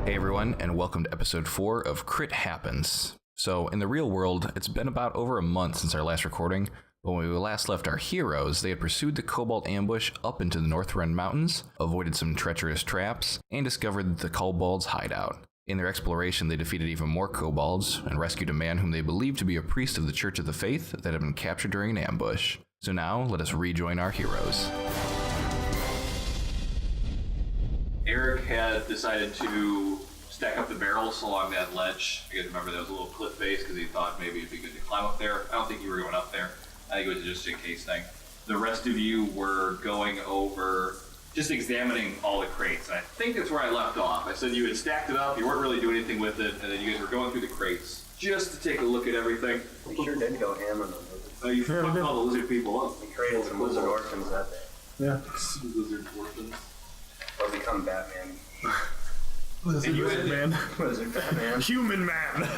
Hey everyone, and welcome to episode 4 of Crit Happens. So, in the real world, it's been about over a month since our last recording, but when we last left our heroes, they had pursued the Kobold ambush up into the Northrend Mountains, avoided some treacherous traps, and discovered the Kobold's hideout. In their exploration, they defeated even more Kobolds, and rescued a man whom they believed to be a priest of the Church of the Faith that had been captured during an ambush. So now, let us rejoin our heroes. Eric had decided to stack up the barrels along that ledge. I guess remember there was a little cliff face because he thought maybe it'd be good to climb up there. I don't think you were going up there. I think it was just a case thing. The rest of you were going over, just examining all the crates. And I think that's where I left off. I said you had stacked it up, you weren't really doing anything with it, and then you guys were going through the crates just to take a look at everything. We sure did go ham on them. Oh, you fucked all the lizard people up. We created some lizard orphans that day. Yeah. Lizard orphans. Or become Batman. Lizard man. Lizard Batman. Human man.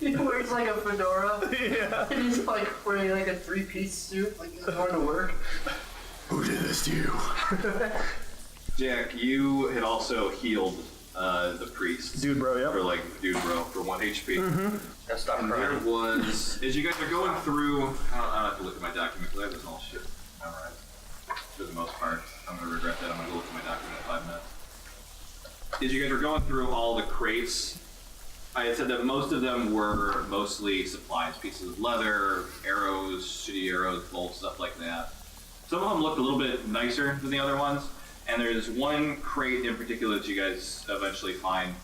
He wears like a fedora. Yeah. And he's like wearing like a three-piece suit, like he's going to work. Who did this to you? Jack, you had also healed the priest. Dude, bro, yep. For like, dude, bro, for 1 HP. Mm-hmm. Now stop And crying. there was, as you guys are going through, I don't have to look at my document because I have this all shit memorized. For the most part. I'm going to regret that. I'm going to go look at my document in 5 minutes. As you guys were going through all the crates, I had said that most of them were mostly supplies, pieces of leather, arrows, shitty arrows, bolts, stuff like that. Some of them looked a little bit nicer than the other ones, and there's one crate in particular that you guys eventually find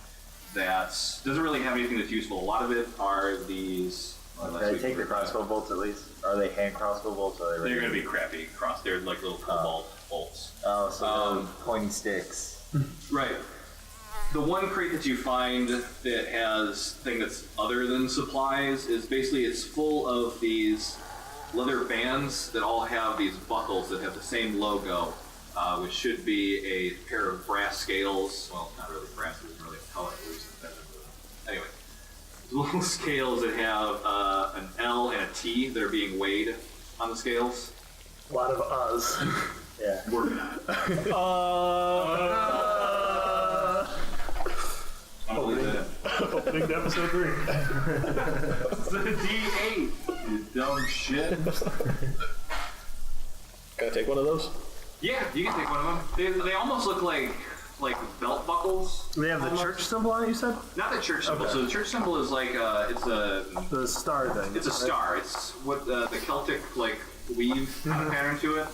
that doesn't really have anything that's useful. A lot of it are these... Can I take the crossbow bolts at least? Are they hand crossbow bolts? Or are they They're going to be crappy cross. They're like little cobalt bolts. Oh, so pointy sticks. Right. The one crate that you find that has thing that's other than supplies is basically it's full of these leather bands that all have these buckles that have the same logo, which should be a pair of brass scales. Well, not really brass, it doesn't really have color. Anyway, little scales that have an L and a T that are being weighed on the scales. A lot of us. Yeah. Working on it. I'm gonna leave that in. Opening to episode 3. It's a D8, you dumb shit. Can I take one of those? Yeah, you can take one of them. They almost look like belt buckles. They have the almost. church symbol on it, you said? Not the church symbol. Okay. So the church symbol is like The star thing. it's a star. It's what the Celtic like weave kind of pattern to it.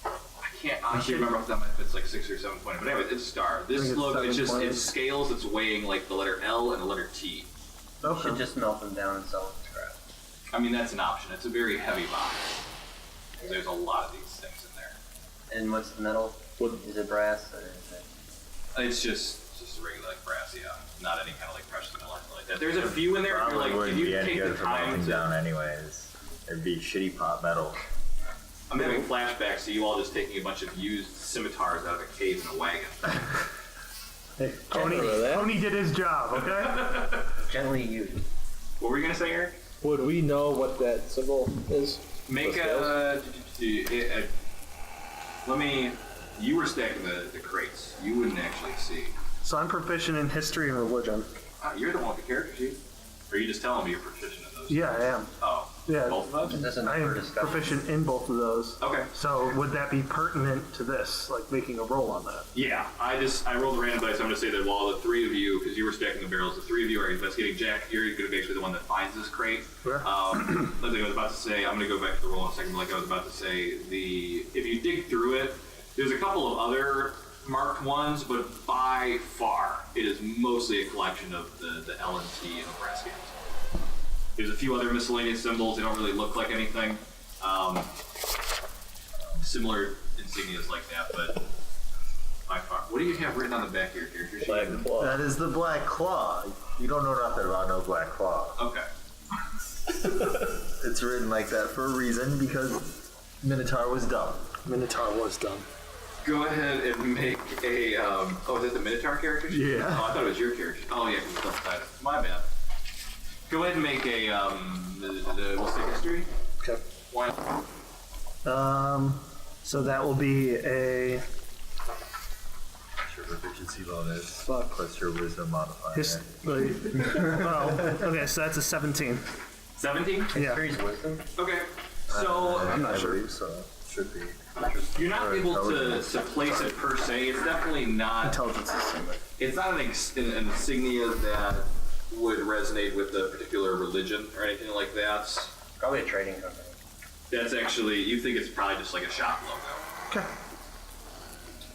I can't honestly remember off the top of my head if it's like 6 or 7 pointed, but anyway, it's a star. This it's just it's scales. It's weighing like the letter L and the letter T. You should just melt them down and sell them as scrap. I mean that's an option. It's a very heavy box. There's a lot of these things in there. And what's the metal? Is it brass or is it? It's just regular like brass, yeah. Not any kind of like precious metal or anything like that. There's a few in there. If you're Probably like, wouldn't if be you any take good the for time melting to, down anyways. It'd be shitty pot metal. I'm having flashbacks to you all just taking a bunch of used scimitars out of a cave in a wagon. Hey, Tony did his job, okay? Gently used. What were you gonna say, Eric? Would we know what that symbol is? Make let me. You were stacking the crates. You wouldn't actually see. So I'm proficient in history and religion. You're the one with the character sheet. Or are you just telling me you're proficient in those? Yeah, I am. Oh. Yeah. Both of those? This is I for am discussion. proficient in both of those. Okay. So would that be pertinent to this, like making a roll on that? Yeah, I rolled random dice. I'm going to say that while the three of you, because you were stacking the barrels, the three of you are investigating. Jack, you're going to be actually the one that finds this crate. Yeah. Like I was about to say, I'm going to go back to the roll in a second. Like I was about to say, if you dig through it, there's a couple of other marked ones, but by far, it is mostly a collection of the L and T and the brass scales. There's a few other miscellaneous symbols. They don't really look like anything. Similar insignias like that, but by far. What do you have written on the back of your character sheet? Black claw. That is the Black Claw. You don't know nothing about no Black Claw. Okay. It's written like that for a reason because Minotaur was dumb. Minotaur was dumb. Go ahead and make a. Oh, is that the Minotaur character sheet? Yeah. Oh, I thought it was your character sheet. Oh, yeah, because it's outside. My bad. Go ahead and make a. We'll say history. Okay. Why? So that will be a proficiency bonus plus your wisdom modifier. Okay, so that's a 17. 17? Yeah. Increase wisdom? Okay. So I'm not sure. I believe so. Should be. you're not able to place it per se. It's definitely not. Intelligence is similar. It's not an insignia that would resonate with a particular religion or anything like that. Probably a trading company. That's actually, you think it's probably just like a shop logo. Okay.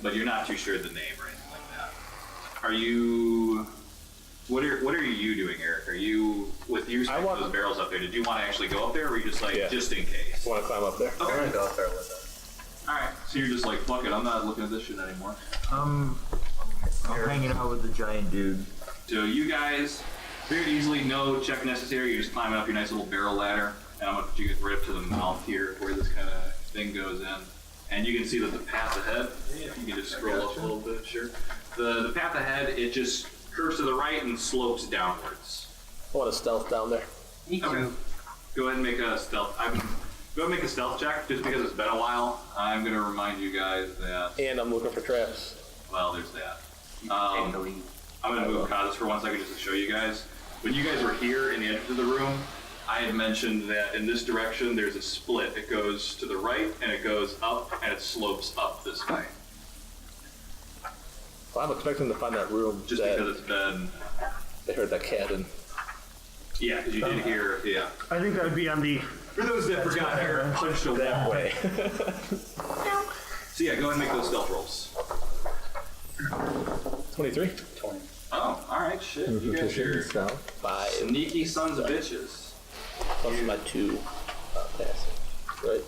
But you're not too sure of the name or anything like that. Are you... What are you doing, Eric? Are you, with you sticking those barrels up there, did you want to actually go up there, or were you just like, just in case? Want to climb up there? I'm gonna go up there with them. Alright, so you're just like, fuck it, I'm not looking at this shit anymore. I'm hanging out with the giant dude. So you guys, very easily, no check necessary, you're just climbing up your nice little barrel ladder, and I'm gonna put you guys right up to the mouth here, where this kind of thing goes in. And you can see that the path ahead, if you can just scroll up a little bit, sure. The path ahead, it just curves to the right and slopes downwards. I want to stealth down there. Okay. Go ahead and make a stealth. Go ahead and make a stealth check, just because it's been a while. I'm gonna remind you guys that. And I'm looking for traps. Well, there's that. I'm gonna move Kazas for 1 second just to show you guys. When you guys were here in the entrance of the room, I had mentioned that in this direction there's a split. It goes to the right and it goes up and it slopes up this way. Well, I'm expecting to find that room. Just because it's been. They heard that cat in. Yeah, because you did hear. Yeah. I think that would be on the. For those that forgot, Eric punched a that way. So yeah, go ahead and make those stealth rolls. 23. 20. Oh, alright, shit. You guys are 5. sneaky sons of bitches. Plus my 2 passive. Right?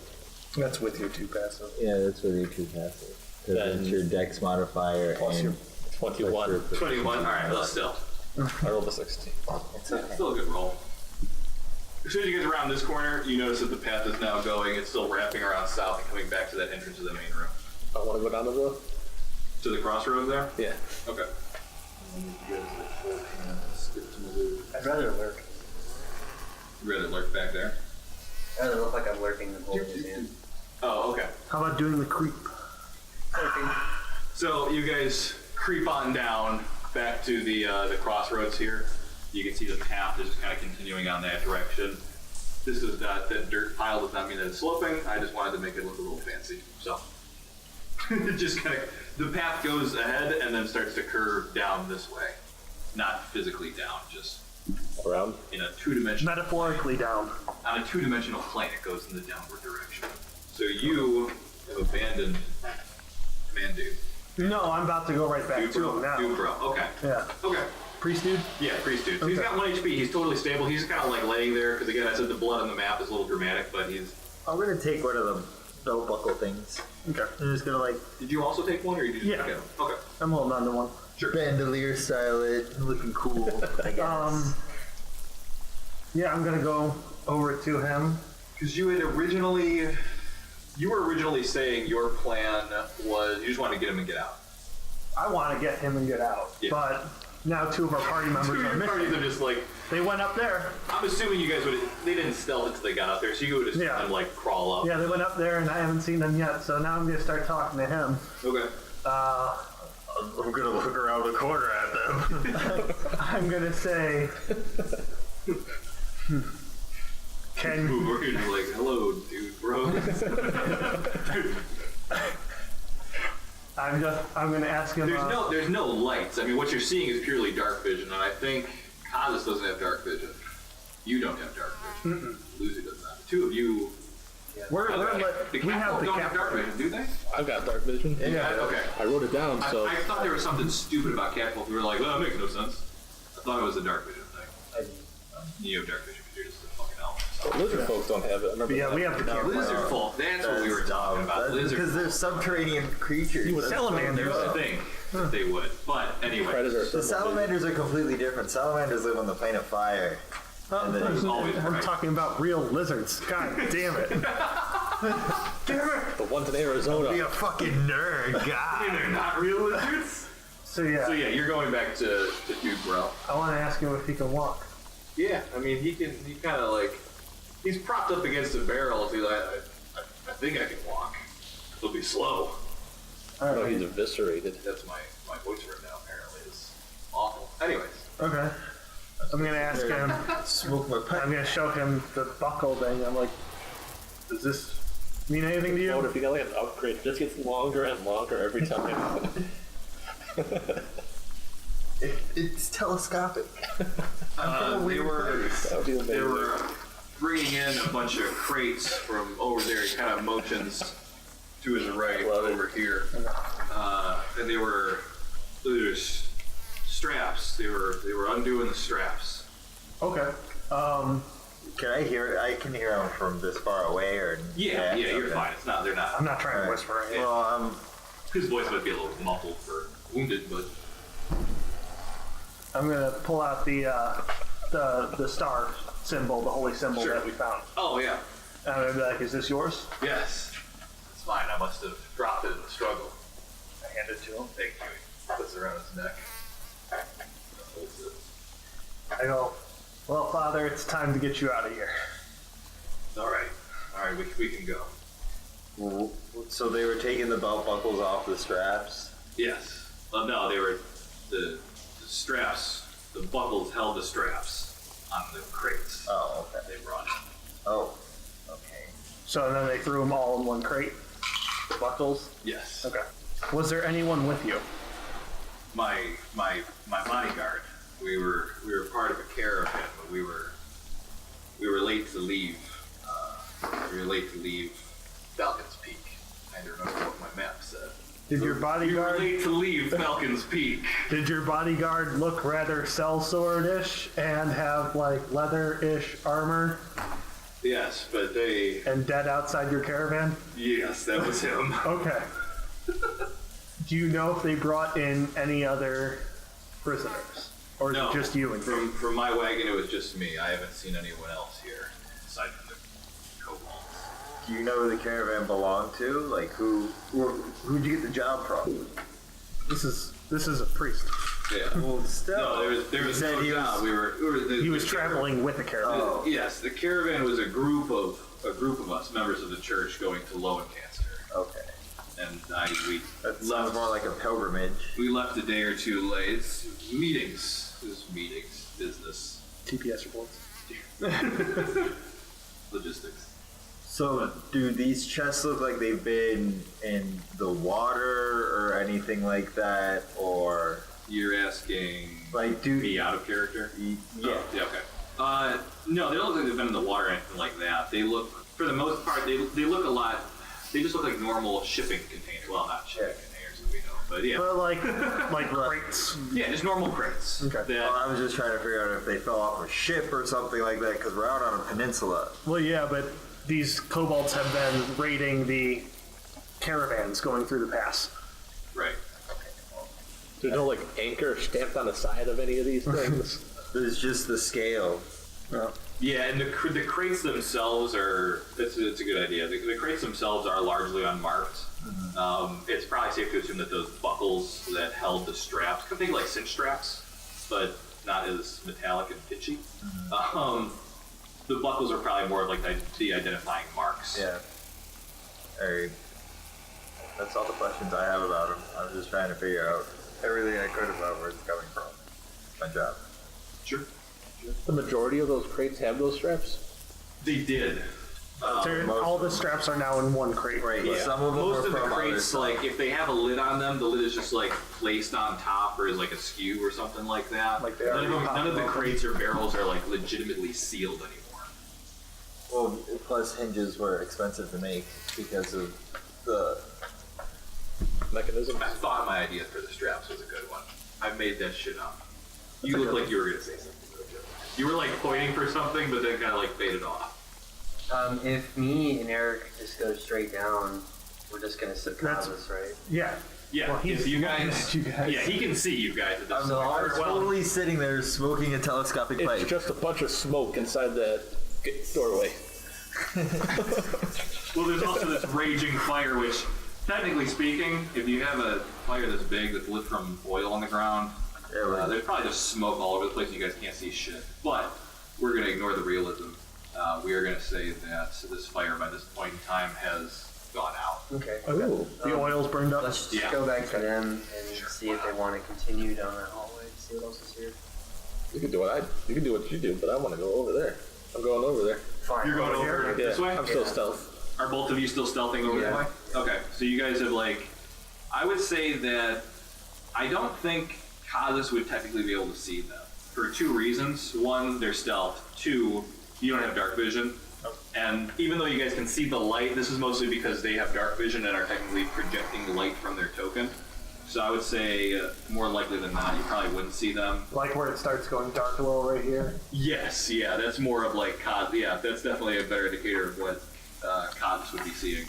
That's with your 2 passive. Yeah, that's with your 2 passive. Because it's your dex modifier and your 21. 21, alright, let's still. I rolled a 16. It's okay. Still a good roll. As soon as you get around this corner, you notice that the path is now going, it's still wrapping around south and coming back to that entrance of the main room. I want to go down the road. To the crossroads there? Yeah. Okay. I'd rather lurk. You'd rather lurk back there? I'd rather look like I'm lurking in the Gold Museum. Oh, okay. How about doing the creep? So you guys creep on down back to the crossroads here. You can see the path is just kind of continuing on that direction. This is that dirt pile does not mean that it's sloping. I just wanted to make it look a little fancy. So it just kind of, the path goes ahead and then starts to curve down this way. Not physically down, just Around? in a two-dimensional. Metaphorically down. On a two-dimensional plane, it goes in the downward direction. So you have abandoned man dude. No, I'm about to go right back Dude to bro. him now. Dude bro. Okay. Yeah. Okay. Priest dude? Yeah, priest dude. So he's got 1 HP. He's totally stable. He's kind of like laying there because again, I said the blood on the map is a little dramatic, but he's. I'm gonna take one of the belt buckle things. Okay. I'm just gonna like Did you also take one, or you just? Yeah. Okay. I'm holding on to one. Sure. bandolier style it, looking cool. I guess. Yeah, I'm gonna go over to him. Because you were originally saying your plan was you just wanted to get him and get out. I want to get him and get out. Yeah. But now 2 of our party members are Your parties missing. are just like. They went up there. I'm assuming you guys they didn't stealth until they got out there, so you would just Yeah. kind of like crawl up. Yeah, they went up there and I haven't seen them yet, so now I'm gonna start talking to him. Okay. I'm gonna look around the corner at them. I'm gonna say, can Move over and you're like, hello, dude, bro. I'm gonna ask him. There's no lights. I mean, what you're seeing is purely dark vision, and I think Kazas doesn't have dark vision. You don't have dark vision. Lucy does not. The 2 of you. The we have the don't have dark capital. vision, do they? I've got dark vision. Yeah. Okay. I wrote it down, so. I thought there was something stupid about catfolk. We were like, well, that makes no sense. I thought it was a dark vision thing. You have dark vision because you're just a fucking elf. But lizard folk don't have it. I remember Yeah, that. we have the capital. Lizard folk. That's what we were talking about. Lizard Because they're subterranean creatures. Salamanders. I think that they would. But anyway. Predator. The salamanders are completely different. Salamanders live on the planet fire. And then always I'm right. talking about real lizards. God damn it. The ones in Arizona. be a fucking nerd, God. They're not real lizards. So yeah, So yeah, you're going back to dude, bro. I want to ask him if he can walk. Yeah, I mean, he kind of like, he's propped up against a barrel. So he's like, I think I can walk. It'll be slow. No, he's eviscerated. That's my voice right now, apparently, is awful. Anyways. Okay. I'm gonna ask him. Smoke my pipe. I'm gonna show him the buckle thing. I'm like, does this mean anything to What you? if you got like an upgrade? It just gets longer and longer every time. It's telescopic. They were That would be they amazing. were bringing in a bunch of crates from over there. He kind of motions to his right Love it. over here, and they were there's straps. They were undoing the straps. Okay. Can I hear? I can hear them from this far away, or Yeah, you're okay. fine. It's not. They're not. I'm not trying to Alright. whisper. Right? Well, His voice might be a little muffled for wounded, but I'm gonna pull out the star symbol, the holy symbol Sure. that we found. oh yeah, And I'm gonna be like, is this yours? yes, it's fine. I must have dropped it in the struggle. I hand it to him. Thank you. He puts it around his neck. Holds it. I go, well, Father, it's time to get you out of here. All right, we can go. so they were taking the belt buckles off the straps. Yes. Well, no, they were the straps. The buckles held the straps on the crates. Oh, okay. They brought. Oh, okay. So then they threw them all in one crate. The buckles. Yes. Okay. Was there anyone with you? My bodyguard. We were part of a caravan, but we were late to leave. We were late to leave Falcon's Peak. I don't remember what my map said. Did your We were bodyguard? late to leave Falcon's Peak. Did your bodyguard look rather sellsword-ish and have like leather-ish armor Yes, but they. and dead outside your caravan? Yes, that was him. Okay. Do you know if they brought in any other prisoners, or is No, it just you and him? from my wagon, it was just me. I haven't seen anyone else here aside from the kobolds. Do you know who the caravan belonged to? Like who'd you get the job from? This is a priest. Yeah. Well, still. No, there was said no he job. was- He was traveling with a caravan. Oh. Yes, the caravan was a group of us, members of the church, going to Lowencaster, Okay. and we That sounds left. more like a pilgrimage. We left a day or two late. It's meetings. It was meetings, business, TPS reports. logistics. So, do these chests look like they've been in the water or anything like that, or You're asking like me out of character? Yeah. Oh, yeah. Okay. No, they don't look like they've been in the water or anything like that. They look, for the most part, they look a lot. They just look like normal shipping containers. Well, not shipping containers that we know, but yeah. But like crates. Yeah, just normal crates. Okay. That- I was just trying to figure out if they fell off a ship or something like that, because we're out on a peninsula. Well, yeah, but these kobolds have been raiding the caravans going through the pass. right. There's no like anchor stamped on the side of any of these things. There's just the scale. Yeah, and the crates themselves are, it's a good idea. The crates themselves are largely unmarked. It's probably safe to assume that those buckles that held the straps, kind of think like cinch straps, but not as metallic and pitchy. The buckles are probably more of like the identifying marks. Yeah. Alright. That's all the questions I have about them. I was just trying to figure out everything I could about where it's coming from. My job. Sure. The majority of those crates have those straps. They did. All the straps are now in one crate. Right. Yeah. Some of them Most are of the from other crates, stuff. like if they have a lid on them, the lid is just like placed on top or is like askew or something like that. Like they none, already none of the popped crates or barrels are like legitimately sealed anymore. Well, plus hinges were expensive to make because of the. Mechanism. I thought my idea for the straps was a good one. I made that shit up. You look like you were gonna say something. You were like pointing for something, but then kind of like faded off. If me and Eric just go straight down, we're just gonna That's- subconscious, right? Yeah. Yeah, Well, he's if you looking guys, at you guys. yeah, he can see you guys at this I'm point. totally sitting there smoking a telescopic It's pipe. just a bunch of smoke inside that doorway. Well, there's also this raging fire, which, technically speaking, if you have a fire this big that's lit from oil on the ground, Yeah, right. there's probably just smoke all over the place and you guys can't see shit. But we're going to ignore the realism. We are going to say that this fire, by this point in time, has gone out. Okay. Ooh. The oil's burned up. Let's just Yeah. go back to them and see if they want to continue down that hallway, see what else is here. You can do what you do, but I want to go over there. I'm going over there. Fine. You're going over this way? I'm still stealth. Are both of you still stealthing over that way? Okay, so you guys have I would say that I don't think Kazus would technically be able to see them for two reasons. One, they're stealth. Two, you don't have dark vision. And even though you guys can see the light, this is mostly because they have dark vision and are technically projecting light from their token. So I would say more likely than not, you probably wouldn't see them. Like where it starts going dark a little right here. Yes, yeah, that's more of Kazus. Yeah, that's definitely a better indicator of what Kazus would be seeing,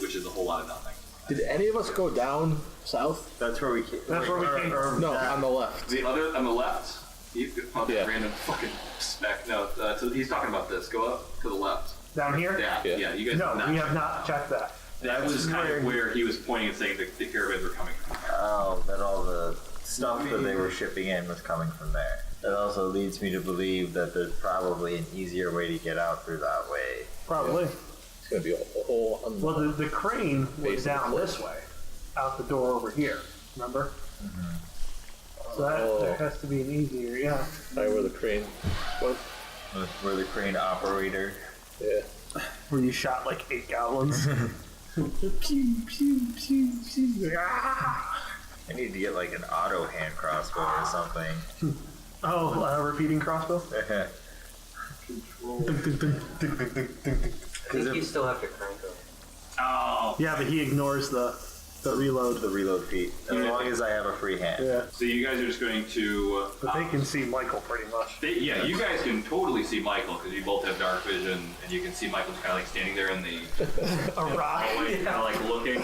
which is a whole lot of nothing. Did any of us go down south? That's where we came. That's where we came from. No, on the left. The other on the left, Yeah. random fucking spec. No, so he's talking about this. Go up to the left. Down here? Yeah, you guys. No, have not we checked have not checked that. That was kind of where he was pointing and saying that the caravans were coming from. Oh, that all the stuff that they were shipping in was coming from there. That also leads me to believe that there's probably an easier way to get out through that way. Probably. It's going to be a whole... Well, the crane was Base of the down cliff. this way, out the door over here. Remember? So that has to be an easier, yeah. Right where the crane was. Where the crane operator. Yeah. Where you shot like 8 goblins. Pew, pew, pew, pew. Ah! I need to get like an auto hand crossbow or something. Oh, repeating crossbow? I think you still have to crank them. Oh. Yeah, but he ignores the reload. The reload feat. As long as I have a free hand. Yeah, So you guys are just going to. but they can see Michael pretty much. Yeah, you guys can totally see Michael because you both have dark vision, and you can see Michael's kind of standing there in the A rock. hallway, kind of looking,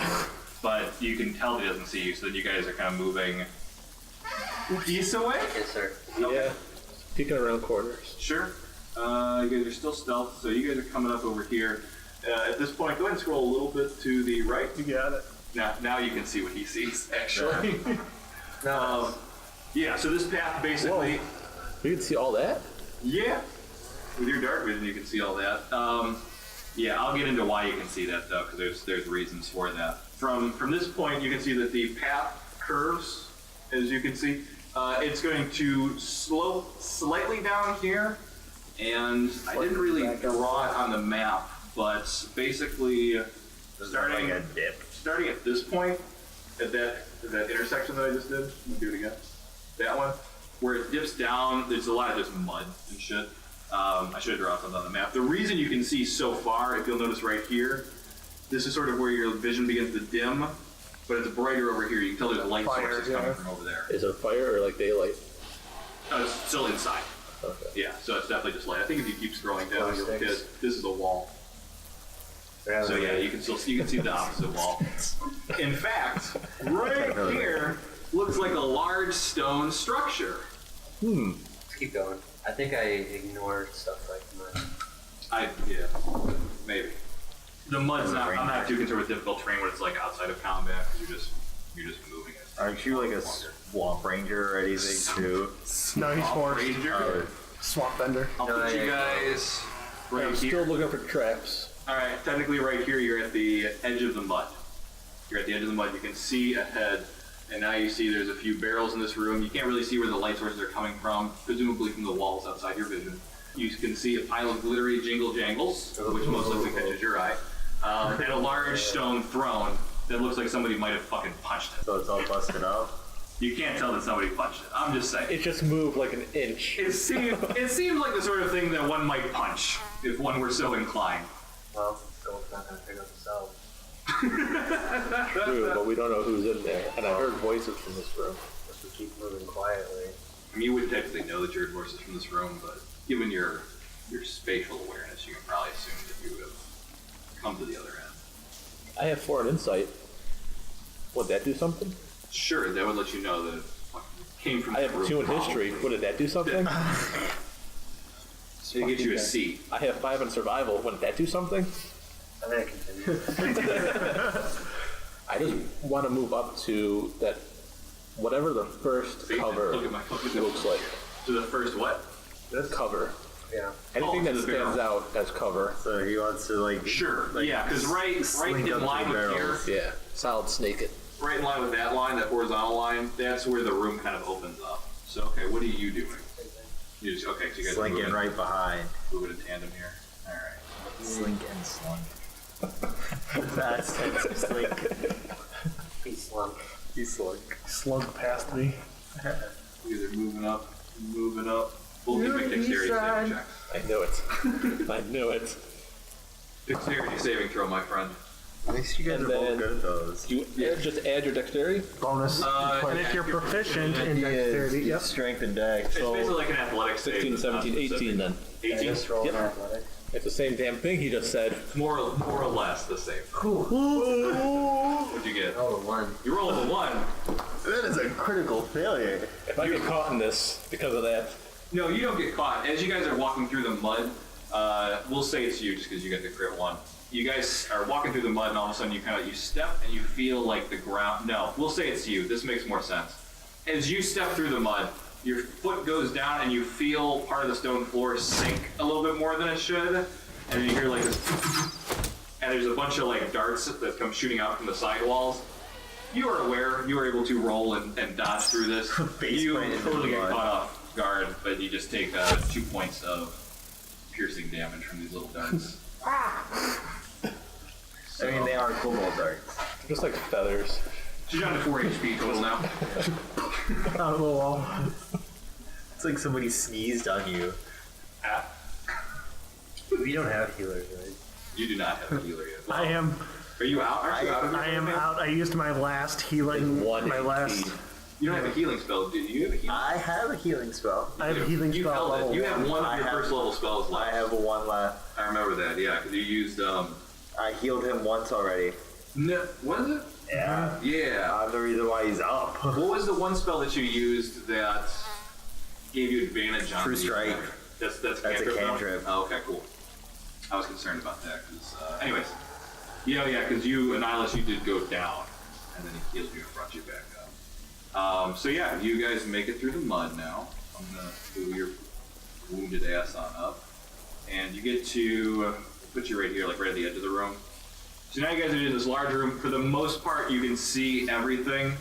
but you can tell he doesn't see you. So then you guys are kind of moving east away. Yes, sir. Yeah. Peeking around corners. Sure. You guys are still stealth, so you guys are coming up over here. At this point, go ahead and scroll a little bit to the right. You got it. Now you can see what he sees, actually. No. Yeah, so this path basically... You can see all that? Yeah. With your dark vision, you can see all that. Yeah, I'll get into why you can see that, though, because there's reasons for that. From this point, you can see that the path curves, as you can see. It's going to slope slightly down here, and I didn't really draw it on the map, but basically starting like a dip. Starting at this point, at that intersection that I just did, I'm gonna do it again. That one, where it dips down, there's a lot of just mud and shit. I should have drawn something on the map. The reason you can see so far, if you'll notice right here, this is sort of where your vision begins to dim, but it's brighter over here. You can tell there's light Fire, sources coming from over there. Is it fire or like daylight? It's still inside. Okay. Yeah, so it's definitely just light. I think if you keep scrolling down, you'll get this is a wall. So yeah, you can see the opposite wall. In fact, right here looks like a large stone structure. Let's keep going. I think I ignored stuff like mud. Yeah, maybe. The mud's not. I'm not too concerned with difficult terrain when it's like outside of combat because you're just moving it. Aren't you like a swamp ranger or anything too? No, he's forced. Ranger. Swamp bender. I'll put you guys right I'm here. still looking for traps. All right, technically right here, you're at the edge of the mud. You're at the edge of the mud. You can see ahead, and now you see there's a few barrels in this room. You can't really see where the light sources are coming from, presumably from the walls outside your vision. You can see a pile of glittery jingle jangles, which most likely catches your eye, and a large stone throne that looks like somebody might have fucking punched it. So it's all busted up. You can't tell that somebody punched it. I'm just saying. It just moved like an inch. It seemed like the sort of thing that one might punch if one were so inclined. Well, Gold's not gonna pick up himself. True, but we don't know who's in there. And I heard voices from this room. Unless we keep moving quietly. I mean, you wouldn't technically know that you heard voices from this room, but given your spatial awareness, you can probably assume that you would have come to the other end. I have 4 in insight. Would that do something? Sure, that would let you know that it came from I the have room. 2 in history. Would that do something? It gives you a C. I have 5 in survival. Wouldn't that do something? I'm gonna continue. I just want to move up to that, whatever the first See? cover Look at my looks like. To the first what? That cover. Yeah. Anything to that the stands barrel. out as cover. So he wants to like Sure. like yeah, because right slink in up line two with here. barrels. Yeah. Solid snake it. right in line with that line, that horizontal line, that's where the room kind of opens up. So, okay, what are you doing? You just, okay, so you guys are Slinking right behind. moving in tandem here. Alright. Slink and slunk. That's slink. He's slunk. He's slunk. Slunk past me. You guys are moving up. We'll keep making dexterity saving checks. I knew it. I knew it. Dexterity saving throw, my friend. At least you guys And are both then- good at those. You just add your dexterity. Bonus. and if you're proficient in dexterity, yep. Strength and dex. It's basically like an athletics save. 16, but not 17, 18 specific. then. 18? Just roll Yep. an athletic. It's the same damn thing he just said. More or less the same. What'd you get? Oh, 1. You rolled a 1. That is a critical failure. If I get caught in this because of that, No, you don't get caught. As you guys are walking through the mud, we'll say it's you just because you got the crit 1. You guys are walking through the mud and all of a sudden you step and you feel like the ground. No, we'll say it's you. This makes more sense. As you step through the mud, your foot goes down and you feel part of the stone floor sink a little bit more than it should. And you hear like this, and there's a bunch of like darts that come shooting out from the side walls. You are aware, you are able to roll and dodge through this. Face You plant in the totally get mud. caught off guard, but you just take 2 points of piercing damage from these little darts. I mean, they are kobold darts. just like feathers. She's down to 4 HP total now. Out of the wall. It's like somebody sneezed on you. We don't have healers, right? You do not have a healer yet. I am. Are you out? Aren't you out of your I am healing? out. I used my last healing. One My HP. last. You don't have a healing spell, do you? You have a healing I have a healing spell. I have a healing You spell held it. level. You have one of I your have- first level spells left. I have one left. I remember that, yeah, because you used, I healed him once already. no, was it? Yeah. Yeah. I'm the reason why he's up. What was the one spell that you used that gave you advantage on True the Strike. attack? That's That's a cantrip now? cantrip. Oh, okay, cool. I was concerned about that, because, anyways. Yeah, because you, Annihilus, you did go down, and then he healed you and brought you back up. So yeah, you guys make it through the mud now. I'm gonna move your wounded ass on up. And you get to, put you right here, like right at the edge of the room. So now you guys are in this large room. For the most part, you can see everything.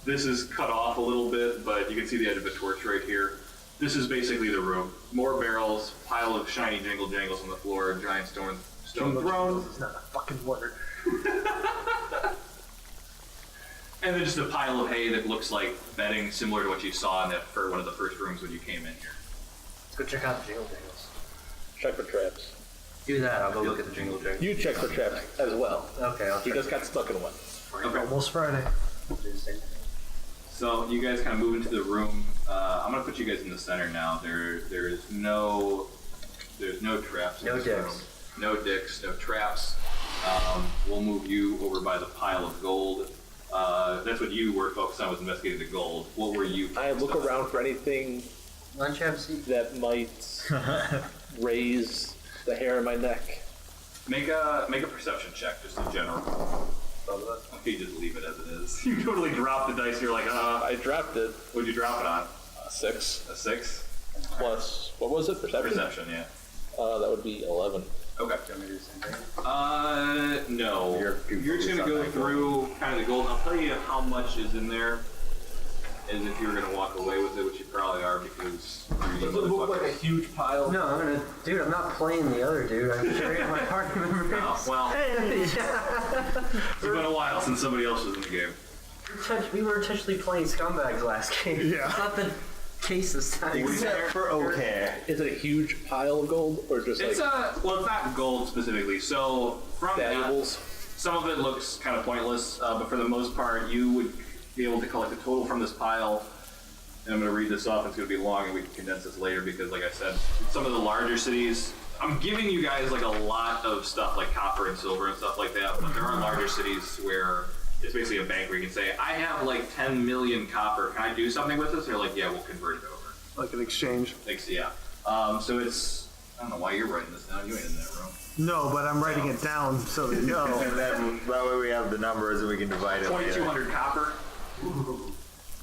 This is cut off a little bit, but you can see the edge of a torch right here. This is basically the room. More barrels, pile of shiny jingle jangles on the floor, giant stone throne, It's not a fucking word. and then just a pile of hay that looks like bedding, similar to what you saw in that for one of the first rooms when you came in here. Let's go check out the jingle jangles. Check for traps. Do that. I'll go look at the jingle jangles. You check for traps as well. Okay, I'll He check. just got stuck in one. Okay. Almost Friday. Do the same thing. So you guys kind of move into the room. I'm gonna put you guys in the center now. There's no traps. in No this dicks. room. No dicks. No traps. We'll move you over by the pile of gold. That's what you were focused on, was investigating the gold. What were you? I look focused on? around for anything Why don't you have a seat? that might raise the hair on my neck. Make a perception check, just in general. You just leave it as it is. You totally drop the dice. You're like, I dropped it. what'd you drop it on? 6 A 6? plus, what was it? Perception? Perception, yeah. That would be 11. Okay. Do you want me to do the same thing? No. You're just gonna go through kind of the gold. I'll tell you how much is in there, as if you were gonna walk away with it, which you probably are because you're Does it look like a huge pile? No, I'm not playing the other dude. I'm carrying my party members. Oh, well, it's been a while since somebody else was in the game. We were intentionally playing scumbags last game. Yeah. It's not the case this time. Except for okay. Is it a huge pile of gold or just It's like well, it's not gold specifically. So from that, valuables? some of it looks kind of pointless, but for the most part, you would be able to collect a total from this pile. And I'm going to read this off. It's going to be long, and we can condense this later because, like I said, some of the larger cities. I'm giving you guys like a lot of stuff like copper and silver and stuff like that, but there are larger cities where it's basically a bank where you can say, I have like 10 million copper. Can I do something with this? They're like, yeah, we'll convert it over. Like an exchange. Thanks, yeah. So it's, I don't know why you're writing this down. You ain't in that room. No, but I'm writing it down so they know. And then that way we have the numbers and we can divide it later. 2,200 copper,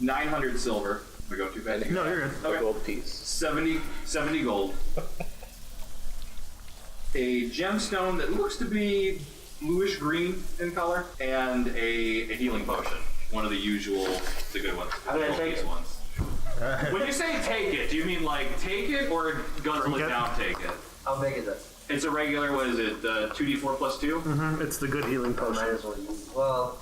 900 silver. Am I going too fast? No, you're good. a Okay. gold piece? 70 gold. A gemstone that looks to be bluish green in color, and a healing potion. one of the usual, the good ones, I'm gonna the take piece it. ones. When you say take it, do you mean like take it or guzzle it Drink it? down, take it? How big is it? It's a regular, what is it, 2d4 plus 2? It's the good healing Might potion. as well use. Well,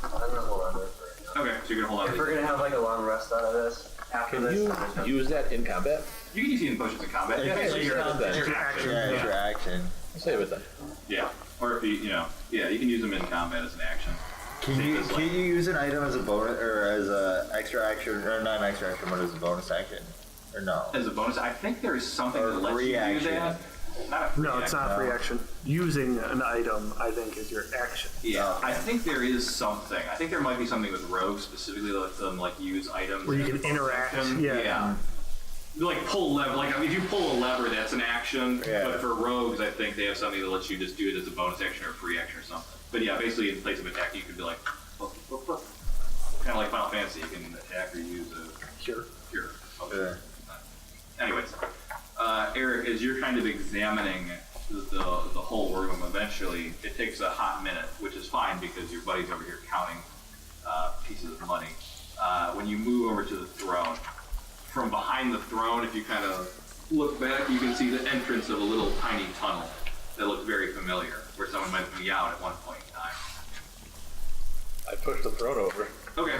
I'm gonna hold on to it for right now. Okay, so you're gonna hold on If to we're it. gonna have like a long rest out of this, after Can this, you I'm gonna- use that in combat? You can use healing potions in combat. Yeah, it's so your you're combat. it's your action. Yeah, it's your action. Save it then. Yeah. Or if you know, yeah, you can use them in combat as an action. Can Same you as, like- can you use an item as a bonus or as a extra action or not an extra action, but as a bonus action? Or no? As a bonus, I think there is something Or that lets you do reaction. that. Not a free No, it's action. not free action. Using an item, I think, is your action. Yeah, I think there is something. I think there might be something with rogues specifically that lets them like use items Where you as can a bonus interact, action. yeah. Like pull lever. Like if you pull a lever, that's an action. Yeah. But for rogues, I think they have something that lets you just do it as a bonus action or a free action or something. But yeah, basically in place of attack, you could be like, kind of like Final Fantasy. You can attack or use a Sure. cure. Yeah. Anyways, Eric, as you're kind of examining the whole room, eventually it takes a hot minute, which is fine because your buddy's over here counting pieces of money. When you move over to the throne, from behind the throne, if you kind of look back, you can see the entrance of a little tiny tunnel that looks very familiar, where someone might be out at one point in time. I pushed the throne over. Okay.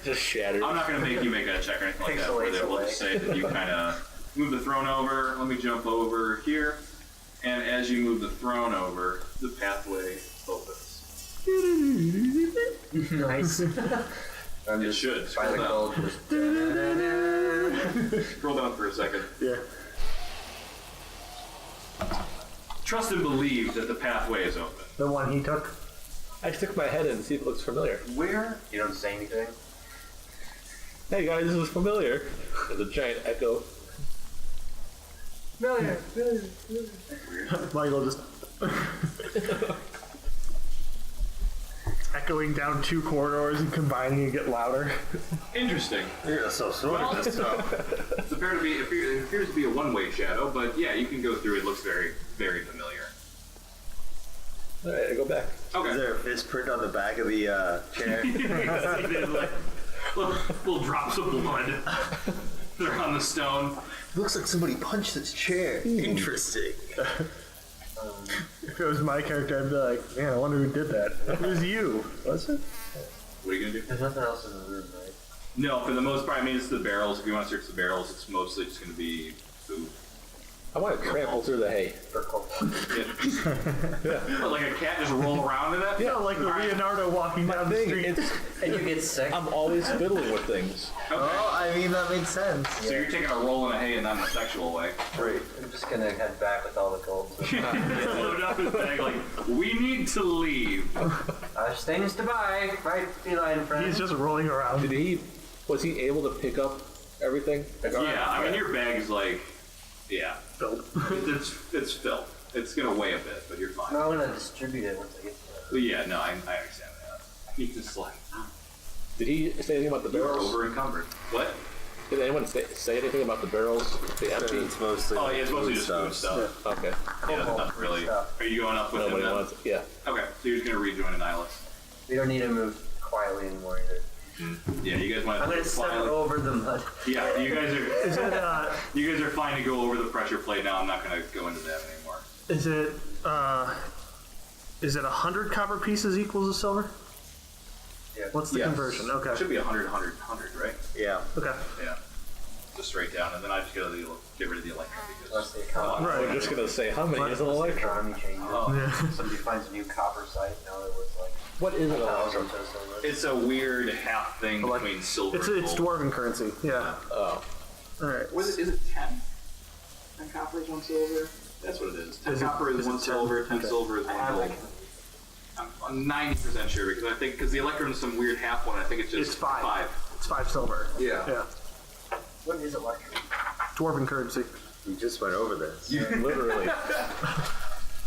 Just shattered. I'm not going to make you make a check or anything like Takes that. the We'll weights just away. say that you kind of move the throne over. Let me jump over here. And as you move the throne over, the pathway opens. nice. I'm It just should. by the Scroll gold. down. Just Scroll down for a second. Yeah. Trust and believe that the pathway is open. The one he took. I stick my head in and see if it looks familiar. Where? You don't say anything. Hey guys, this is familiar. There's a giant echo. Michael just echoing down two corridors and combining and get louder. Interesting. You're so sort of this stuff. It appears to be a one-way shadow, but yeah, you can go through. It looks very, very familiar. Alright, I go back. Okay. Is there a fist print on the back of the chair? Like, little drops of blood. They're on the stone. Looks like somebody punched this chair. Interesting. If it was my character, I'd be like, man, I wonder who did that. It was you, was it? What are you gonna do? There's nothing else in the room, right? No, for the most part, I mean, it's the barrels. If you want to search the barrels, it's mostly just gonna be food. I want to trample through the hay. For cold. Yeah. But like a cat just roll around in it? Yeah, like the Leonardo walking down the Thing, street. it's, And you get sick. I'm always fiddling with things. Okay. Oh, I mean, that makes sense. So you're taking a roll in a hay and not in a sexual way. Great. I'm just gonna head back with all the gold. Load up his bag like, we need to leave. There's things to buy, right, feline friend? He's just rolling around. Was he able to pick up everything? Yeah, I mean, your bag is like, yeah. Filled. It's filled. It's gonna weigh a bit, but you're fine. I'm gonna distribute it once I get to But yeah, no, I understand that. You can just like, Did he say anything about the you're barrels? over encumbered. What? Did anyone say anything about the barrels? The empty? It's mostly. Oh yeah, it's mostly just food stuff. Okay. Yeah, not really. Are you going up with him Nobody then? wants it. Yeah. Okay, so you're just gonna rejoin Annihilus. We don't need to move quietly anymore either. Yeah, you guys want I'm to gonna step over the mud. Yeah, you guys are. Is it, You guys are fine to go over the pressure plate now. I'm not gonna go into that anymore. is it 100 copper pieces equals a silver? Yeah. What's the Yes. conversion? It Okay. should be 100, 100, 100, right? Yeah. Okay. Yeah. Just straight down, and then I just get rid of the electron That's because. the economy. Right. I'm just gonna say, how many is an electron? Economy changes. Oh. Somebody finds a new copper site, now they're worth like What is an electron? 1,000 to silver. It's a weird half thing between silver and It's gold. dwarven currency. Yeah. Oh. All right. Is it 10? 10 copper is 1 silver? That's what it is. 10 Is it- copper is is it 1 10? silver, 10 Okay. silver is 1 gold. I'm 90% sure because the electron is some weird half one. I think it's just It's 5. It's 5 silver. Yeah. Yeah. What is electron? Dwarven currency. We just went over this. Literally.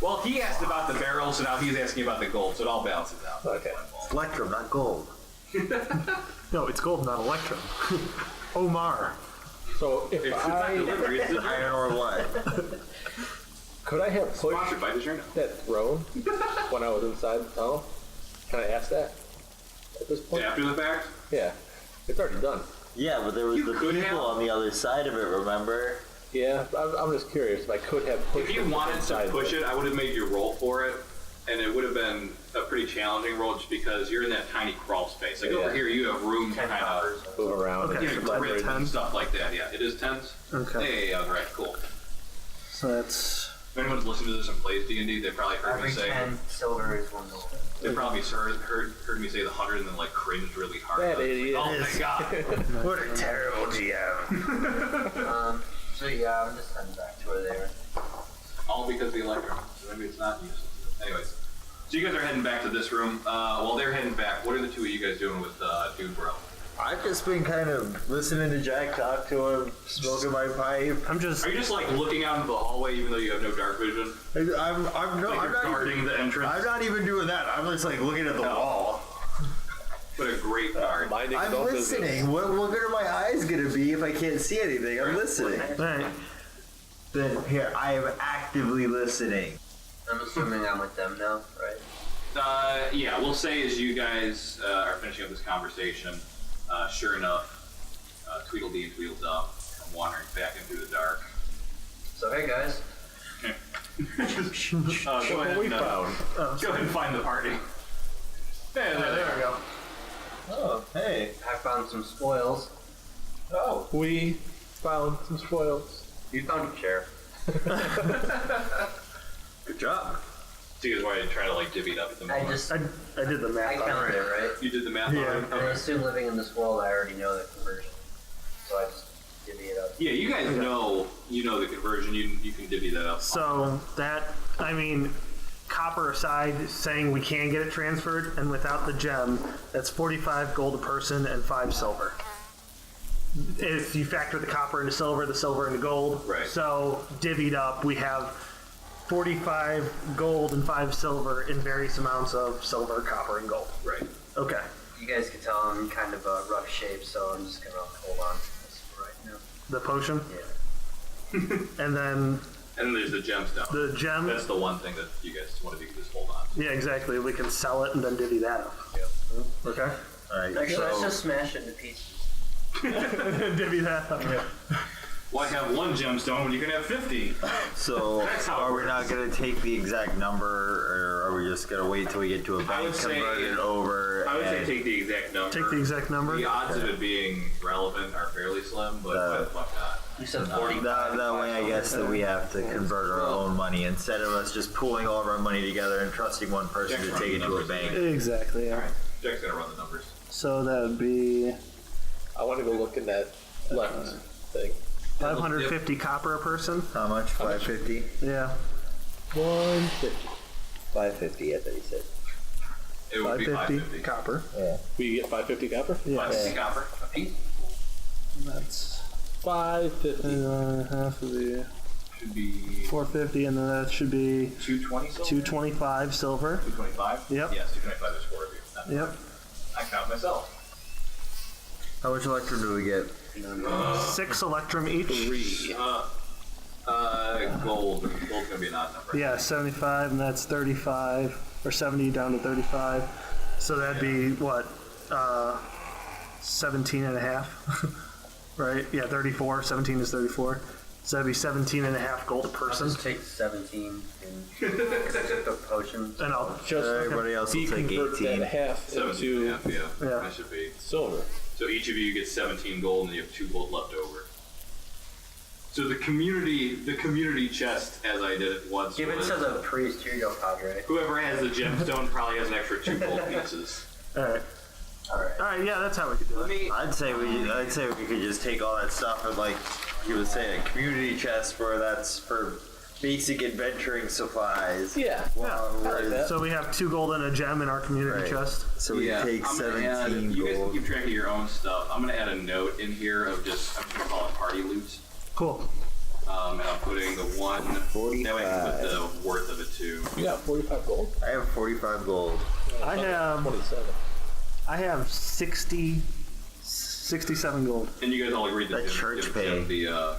Well, he asked about the barrel, so now he's asking about the gold, so it all balances out. Okay. Electrum, not gold. No, it's gold, not electrum. Omar. So if It's not I delivery, it's Iron or what? could I have pushed sponsored by DiGiorno. that throne when I was inside the tunnel? Can I ask that at this point? After the fact? Yeah. It's already done. Yeah, but there was the could people have. on the other side of it, remember? Yeah, I'm just curious if I could have pushed If you it wanted inside to push of it, I would have made you roll for it, and it would have been a pretty challenging roll just because you're in that tiny crawl space. Like over Yeah. here, you have room to 10 kind hours. of move around Okay, and so leverage. grip and stuff like that. Yeah, it is tens. Okay. Hey, I was right. Cool. So that's If anyone's listened to this and plays D&D, they probably heard Every me say. 10 silver is 1 gold. They probably heard me say the 100 and then like cringed really hard. That Like, idiot. oh my god. What a terrible GM. So yeah, I'm just heading back to where they were. All because of the electrum. So maybe it's not useless. Anyways, so you guys are heading back to this room. While they're heading back, what are the two of you guys doing with Dude Bro? I've just been kind of listening to Jack talk to him, smoking my pipe. I'm just Are you just like looking out into the hallway even though you have no dark vision? I'm Like not you're guarding even, the entrance? I'm not even doing that. I'm just like looking at the wall. What a great guard. Minding his I'm own listening. business. What good are my eyes gonna be if I can't see anything? I'm listening. right. Then here, I am actively listening. I'm assuming I'm with them now, right? Yeah, we'll say as you guys are finishing up this conversation, sure enough, Tweedledee and Tweedledum come wandering back into the dark. So hey guys, Go ahead, we and, found. go ahead and find the party. There we go. Oh, hey. I found some spoils. Oh. We found some spoils. You found a chair. Good job. So you guys wanted to try to like divvy it up at the I moment. just, I did the I math on counted it. it, right? You did the math Yeah. on it? And I Okay. assume living in this world, I already know the conversion. So I just divvy it up. Yeah, you guys know the conversion. You can divvy that up. So that, I mean, copper aside, saying we can get it transferred, and without the gem, that's 45 gold a person and 5 silver. If you factor the copper into silver, the silver into gold. Right. So divvied up, we have 45 gold and 5 silver in various amounts of silver, copper, and gold. Right. Okay. You guys can tell I'm in kind of a rough shape, so I'm just gonna hold on to this for right now. The potion, Yeah. and then And then there's the gemstone. the gem. That's the one thing that you guys wanted to just hold on to. Yeah, exactly. We can sell it and then divvy that up. Yep. Okay. Alright, Actually, let's so just smash it into pieces. Divvy that up. Why have one gemstone when you can have 50? so That's how it are we works. not gonna take the exact number, or are we just gonna wait till we get to a I bank, would say- convert it over, I would say and take the exact number. Take the exact number. The odds of it being relevant are fairly slim, but why the fuck not? You said 40. that way I guess that we have to convert our own money instead of us just pooling all of our money together and trusting one person to take it to a bank. Exactly. Yeah. Jack's gonna run the numbers. So that would be I want to go look in that left thing. 550 copper a person. How much? 550? Yeah. 150. 550, I thought he said. It would be 550 550. copper. Yeah. We get 550 copper? Yeah. 550 copper. A piece? That's 550. half of the Should be 450, and then that should be 220 silver? 225 silver. 225? Yep. Yes, 225 is 4 of you. That's Yep. fine. I count myself. How much electrum do we get? 6 electrum each. 3. Gold. Gold's gonna be an odd number. Yeah, 75, and that's 35, or 70 down to 35. So that'd be what? 17 and a half. Right? Yeah, 34. 17 is 34. So that'd be 17 and a half gold a I'll person. just take 17 and the potions. And I'll Just Everybody else will take deconvert 18. that half 7 into and a half, yeah. Yeah. That should be. silver. So each of you get 17 gold, and you have 2 gold left over. So the community chest, as I did it once, Give it was to the priest, here you go, Padre. whoever has the gemstone probably has an extra 2 gold pieces. Alright. Alright. Alright, yeah, that's how we could do it. I'd say we could just take all that stuff and, like you would say, a community chest where that's for basic adventuring supplies. Yeah. Well, I like that. So we have 2 gold and a gem in our community Right. chest. So we take I'm gonna 17 add, you guys can gold. keep track of your own stuff. I'm gonna add a note in here of just, I'm gonna call it party loot. Cool. And I'm putting the one, that way I can put the worth of it too. You got 45 gold? I have 45 gold. I have 27. 67 gold. And you guys all agreed that That church pay. the I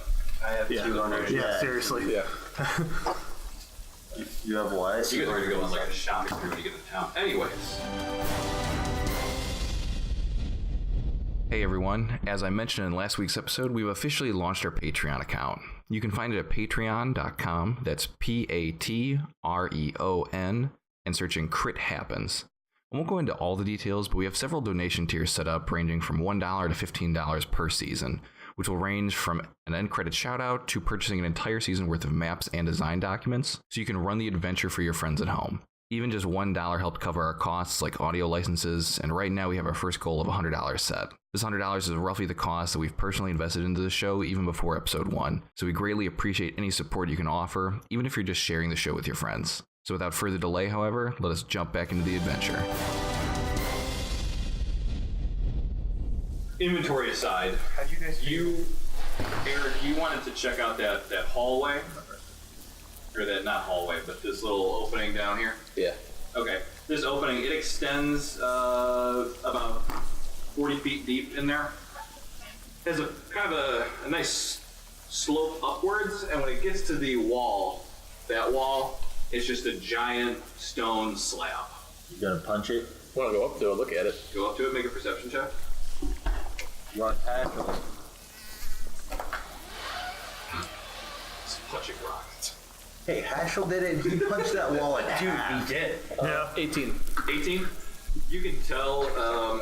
have Yeah. 200. Yeah, Yeah. seriously. Yeah. You have what? You guys are going to go on like a shopping spree when you get to town. Anyways. Hey everyone, as I mentioned in last week's episode, we've officially launched our Patreon account. You can find it at patreon.com, that's Patreon, and searching Crit Happens. I won't go into all the details, but we have several donation tiers set up ranging from $1 to $15 per season, which will range from an end credit shoutout to purchasing an entire season worth of maps and design documents, so you can run the adventure for your friends at home. Even just $1 helped cover our costs like audio licenses, and right now we have our first goal of $100 set. This $100 is roughly the cost that we've personally invested into the show even before episode 1, so we greatly appreciate any support you can offer, even if you're just sharing the show with your friends. So without further delay, however, let us jump back into the adventure. Inventory aside, How'd you guys Eric, you wanted to check out that hallway? Or that, not hallway, but this little opening down here? Yeah. Okay, this opening, it extends about 40 feet deep in there. It has a kind of a nice slope upwards, and when it gets to the wall, that wall, it's just a giant stone slab. You gonna punch it? Want to go up there and look at it? Go up to it, make a perception check. You want to tackle it? It's punching rocks. Hey, Hashel did it. He punched that wall in half. He did. Yeah. 18. 18? You can tell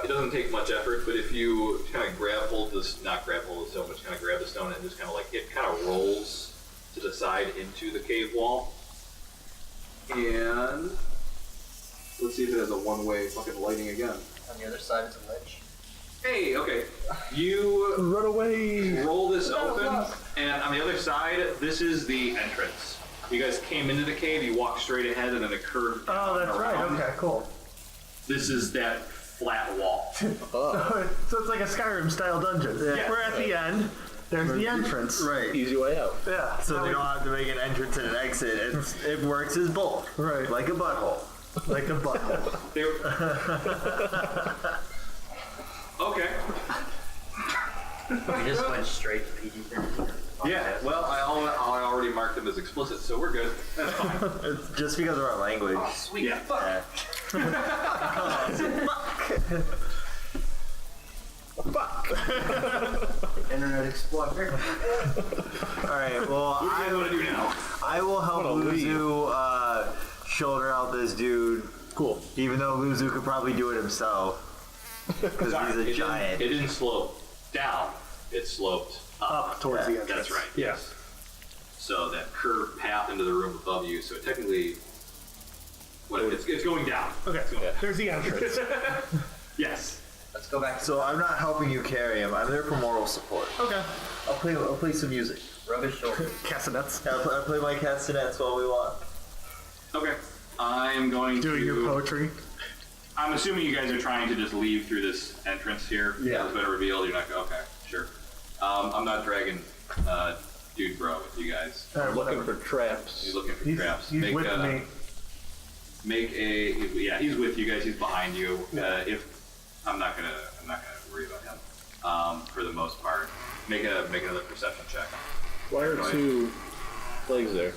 it doesn't take much effort, but if you kind of not grab hold of the stone, but just kind of grab the stone and just kind of like, it kind of rolls to the side into the cave wall. And let's see if it has a one-way fucking lighting again. On the other side is a ledge. Hey, okay. You Run away! roll this open, and on the other side, this is the entrance. You guys came into the cave, you walked straight ahead, and then it curved down Oh, that's right. around. Okay, cool. This is that flat wall. So it's like a Skyrim style dungeon. Yeah. We're at the end. There's the entrance. Right. Easy way out. Yeah. So now they we- don't have to make an entrance and an exit. It works as both. Right. Like a butthole. like a butthole. Okay. We just went straight to PG-13. Yeah, well, I already marked them as explicit, so we're good. That's fine. It's just because of our language. Sweet. Yeah. Fuck. Internet Explorer. Alright, well, What do you guys want to do now? I will help Luzu shoulder out this dude. Cool. Even though Luzu could probably do it himself. Because he's a giant. It didn't slope down. It sloped Up towards the entrance. That's right. Yeah. So that curved path into the room above you. So technically, it's going down. Okay. It's going down. There's the entrance. Yes. Let's go back to So I'm not helping you carry him. I'm there for moral support. Okay. I'll play some music. rub his shoulder. Castanets. I'll play my castanets while we walk. Okay. I'm going Doing to. your poetry. I'm assuming you guys are trying to just leave through this entrance here. Yeah. It's been revealed. You're not. Okay. Sure. I'm not dragging Dude Bro with you guys. All right, Looking whatever. for traps. He's looking for He's, traps. he's with me. Make a. Yeah, he's with you guys. He's behind you. If I'm not gonna worry about him. For the most part, make another perception check. Why are two legs there?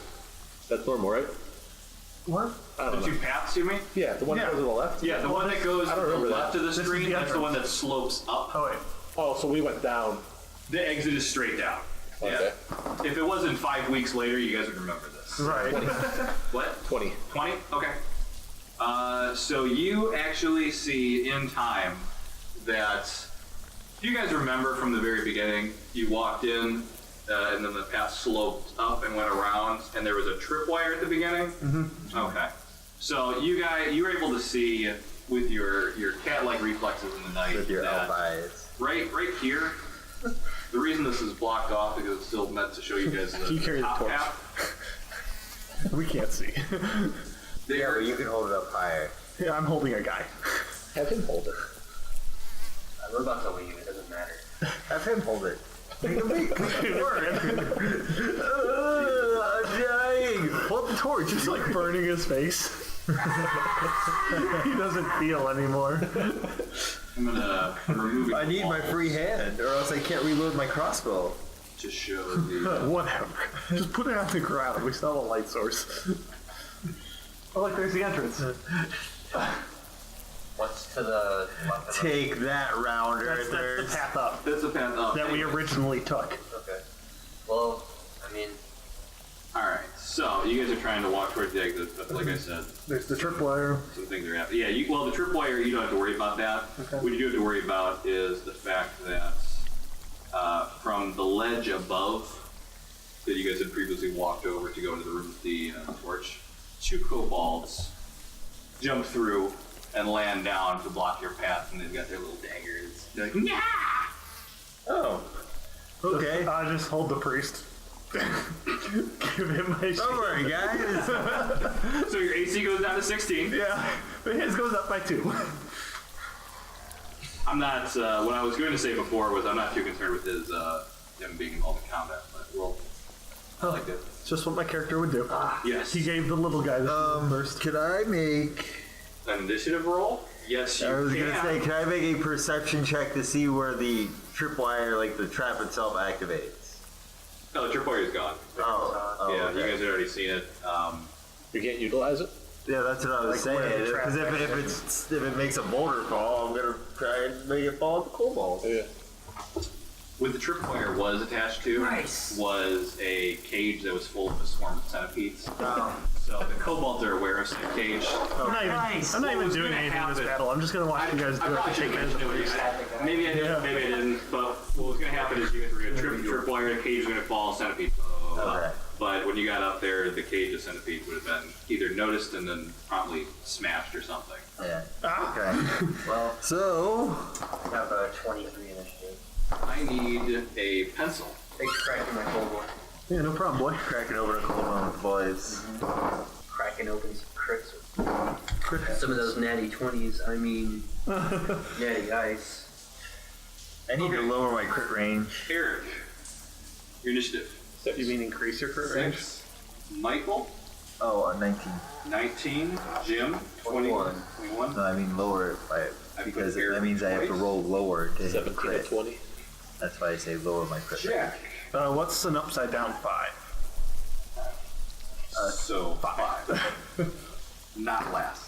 That's normal, right? What? I The don't two know. paths, you mean? Yeah, the one that Yeah. goes to the left? Yeah, the one that goes I to don't the remember left that. of the This is street, the that's the one entrance. that slopes up. Oh, wait. Oh, so we went down. The exit is straight down. Okay. Yeah. If it wasn't 5 weeks later, you guys would remember this. Right. What? 20. 20? Okay. So you actually see in time that you guys remember from the very beginning, you walked in and then the path sloped up and went around and there was a tripwire at the beginning? Mm-hmm. Okay. So you were able to see with your cat-like reflexes in the night With your that elf eyes. right here, the reason this is blocked off because it's still meant to show you guys You the carry the top torch. half. We can't see. Yeah, but you can hold it up higher. Yeah, I'm holding a guy. Have him hold it. We're about to leave. It doesn't matter. Have him hold it. Make it work. I'm dying. Hold the torch. Just like burning his face. He doesn't feel anymore. I'm gonna remove it. I need my free hand, or else I can't reload my crossbow. to show the. Whatever. Just put it on the ground. We still have a light source. Oh, look, there's the entrance. What's to the left of Take that, rounders. That's the path up That's the path up. that we originally took. Okay. Well, I mean, Alright, so you guys are trying to walk towards the exit, but like I said, There's the tripwire. some things are happening. Yeah, well, the tripwire, you don't have to worry about that. Okay. What you do have to worry about is the fact that from the ledge above that you guys had previously walked over to go into the room with the torch, 2 kobolds jump through and land down to block your path, and they've got their little daggers. They're like, yeah! Oh. Okay. I just hold the priest. Give him my Don't shield. worry, guys. So your AC goes down to 16. Yeah, but his goes up by 2. I'm not, what I was going to say before was I'm not too concerned with his, him being involved in combat, but we'll, I like it. It's just what my character would do. Yes. He gave the little guy the shield first. Could I make... An initiative roll? Yes, you I was can. gonna say, can I make a perception check to see where the tripwire, like the trap itself, activates? No, the tripwire is gone. Oh, Yeah, okay. you guys had already seen it. You can't utilize it? Yeah, that's what I was Like where saying. the trap Because if it makes a boulder fall, I'm gonna try and make it fall at the kobold. Yeah. What the tripwire was attached to was a cage that was full of a swarm of centipedes. Oh. So the kobolds are aware of said cage. I'm not even was doing gonna anything in this happen- battle. I'm just gonna watch you guys do it probably to take should have advantage of mentioned the it. priest. Maybe I did, Yeah. maybe I didn't. But what was going to happen is you guys were going to tripwire, the cage was going to fall, centipede. Okay. But when you got up there, the cage of centipede would have been either noticed and then promptly smashed or something. Yeah. Ah. Okay. well, So, I have a 23 initiative. I need a pencil. Thanks for cracking my cold one. Yeah, no problem, boy. cracking over a cold one with boys. Cracking open some crits. Some of those natty 20s, I mean, natty ice. I need to Okay. lower my crit range. Eric, your initiative. You mean increase your crit range? 6. Michael, Oh, 19. 19. Jim, 21. 21. No, I mean lower it by, I because put that means I have to twice. roll lower to hit 17 to crit. 20. That's why I say lower my crit range. Jack. What's an upside down 5? So 5. Not last.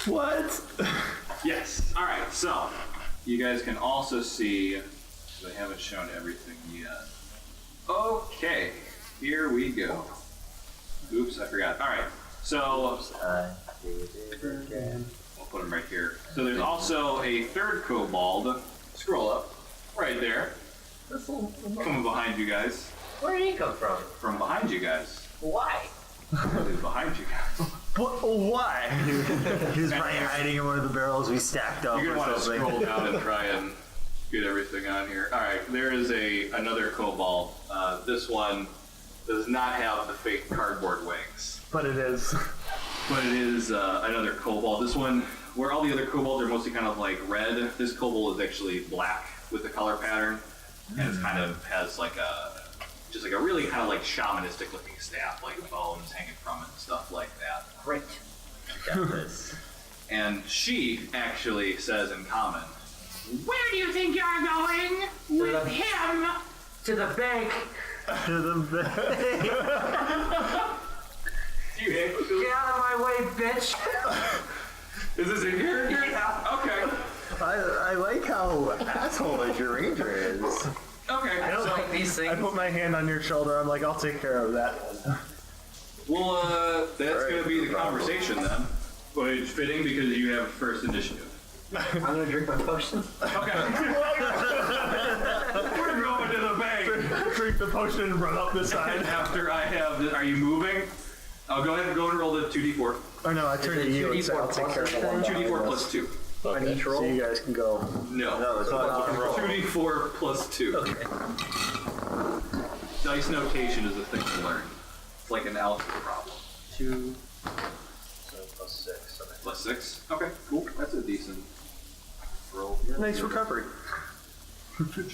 What? Yes. All right. So you guys can also see. 'Cause I haven't shown everything yet. Okay. Here we go. Oops, I forgot. All right. So we'll put them right here. So there's also a third kobold. Scroll up. Right there. Coming behind you guys. Where did he come from? From behind you guys. Why? He's behind you guys. Why? He was probably hiding in one of the barrels we stacked up You're or gonna want to something. scroll down and try and get everything on here. All right, there is another kobold. This one does not have the fake cardboard wings, But it is. but it is another kobold. This one, where all the other kobolds are mostly kind of like red, this kobold is actually black with the color pattern, and it kind of has like just like a really kind of like shamanistic looking staff, like bones hanging from it and stuff like that. Great. Got this. And she actually says in common, Where do you think you're going? With him? To the bank. To the "You actually Get out of my way, bitch. Is this in here? Yeah. Okay. I like how asshole-ish your ranger is. Okay. I don't like these I things. put my hand on your shoulder. I'm like, I'll take care of that one. Well, that's Right, going to be the no problem. conversation then. But it's fitting because you have first initiative. I'm gonna drink my potion. Okay. We're going to the bank. Drink the potion and run up the side. After I have this, are you moving? I'll go ahead and roll the 2d4. Oh no, I turned to you and said I'll take care of the one. 2d4 plus 2. On each So roll. you guys can go. No. No, it's not a roll. 2d4 plus 2. Okay. Dice notation is a thing to learn. It's like an algebra problem. 2. So plus 6. Okay. Plus 6? Okay, cool. That's a decent roll here. Nice recovery.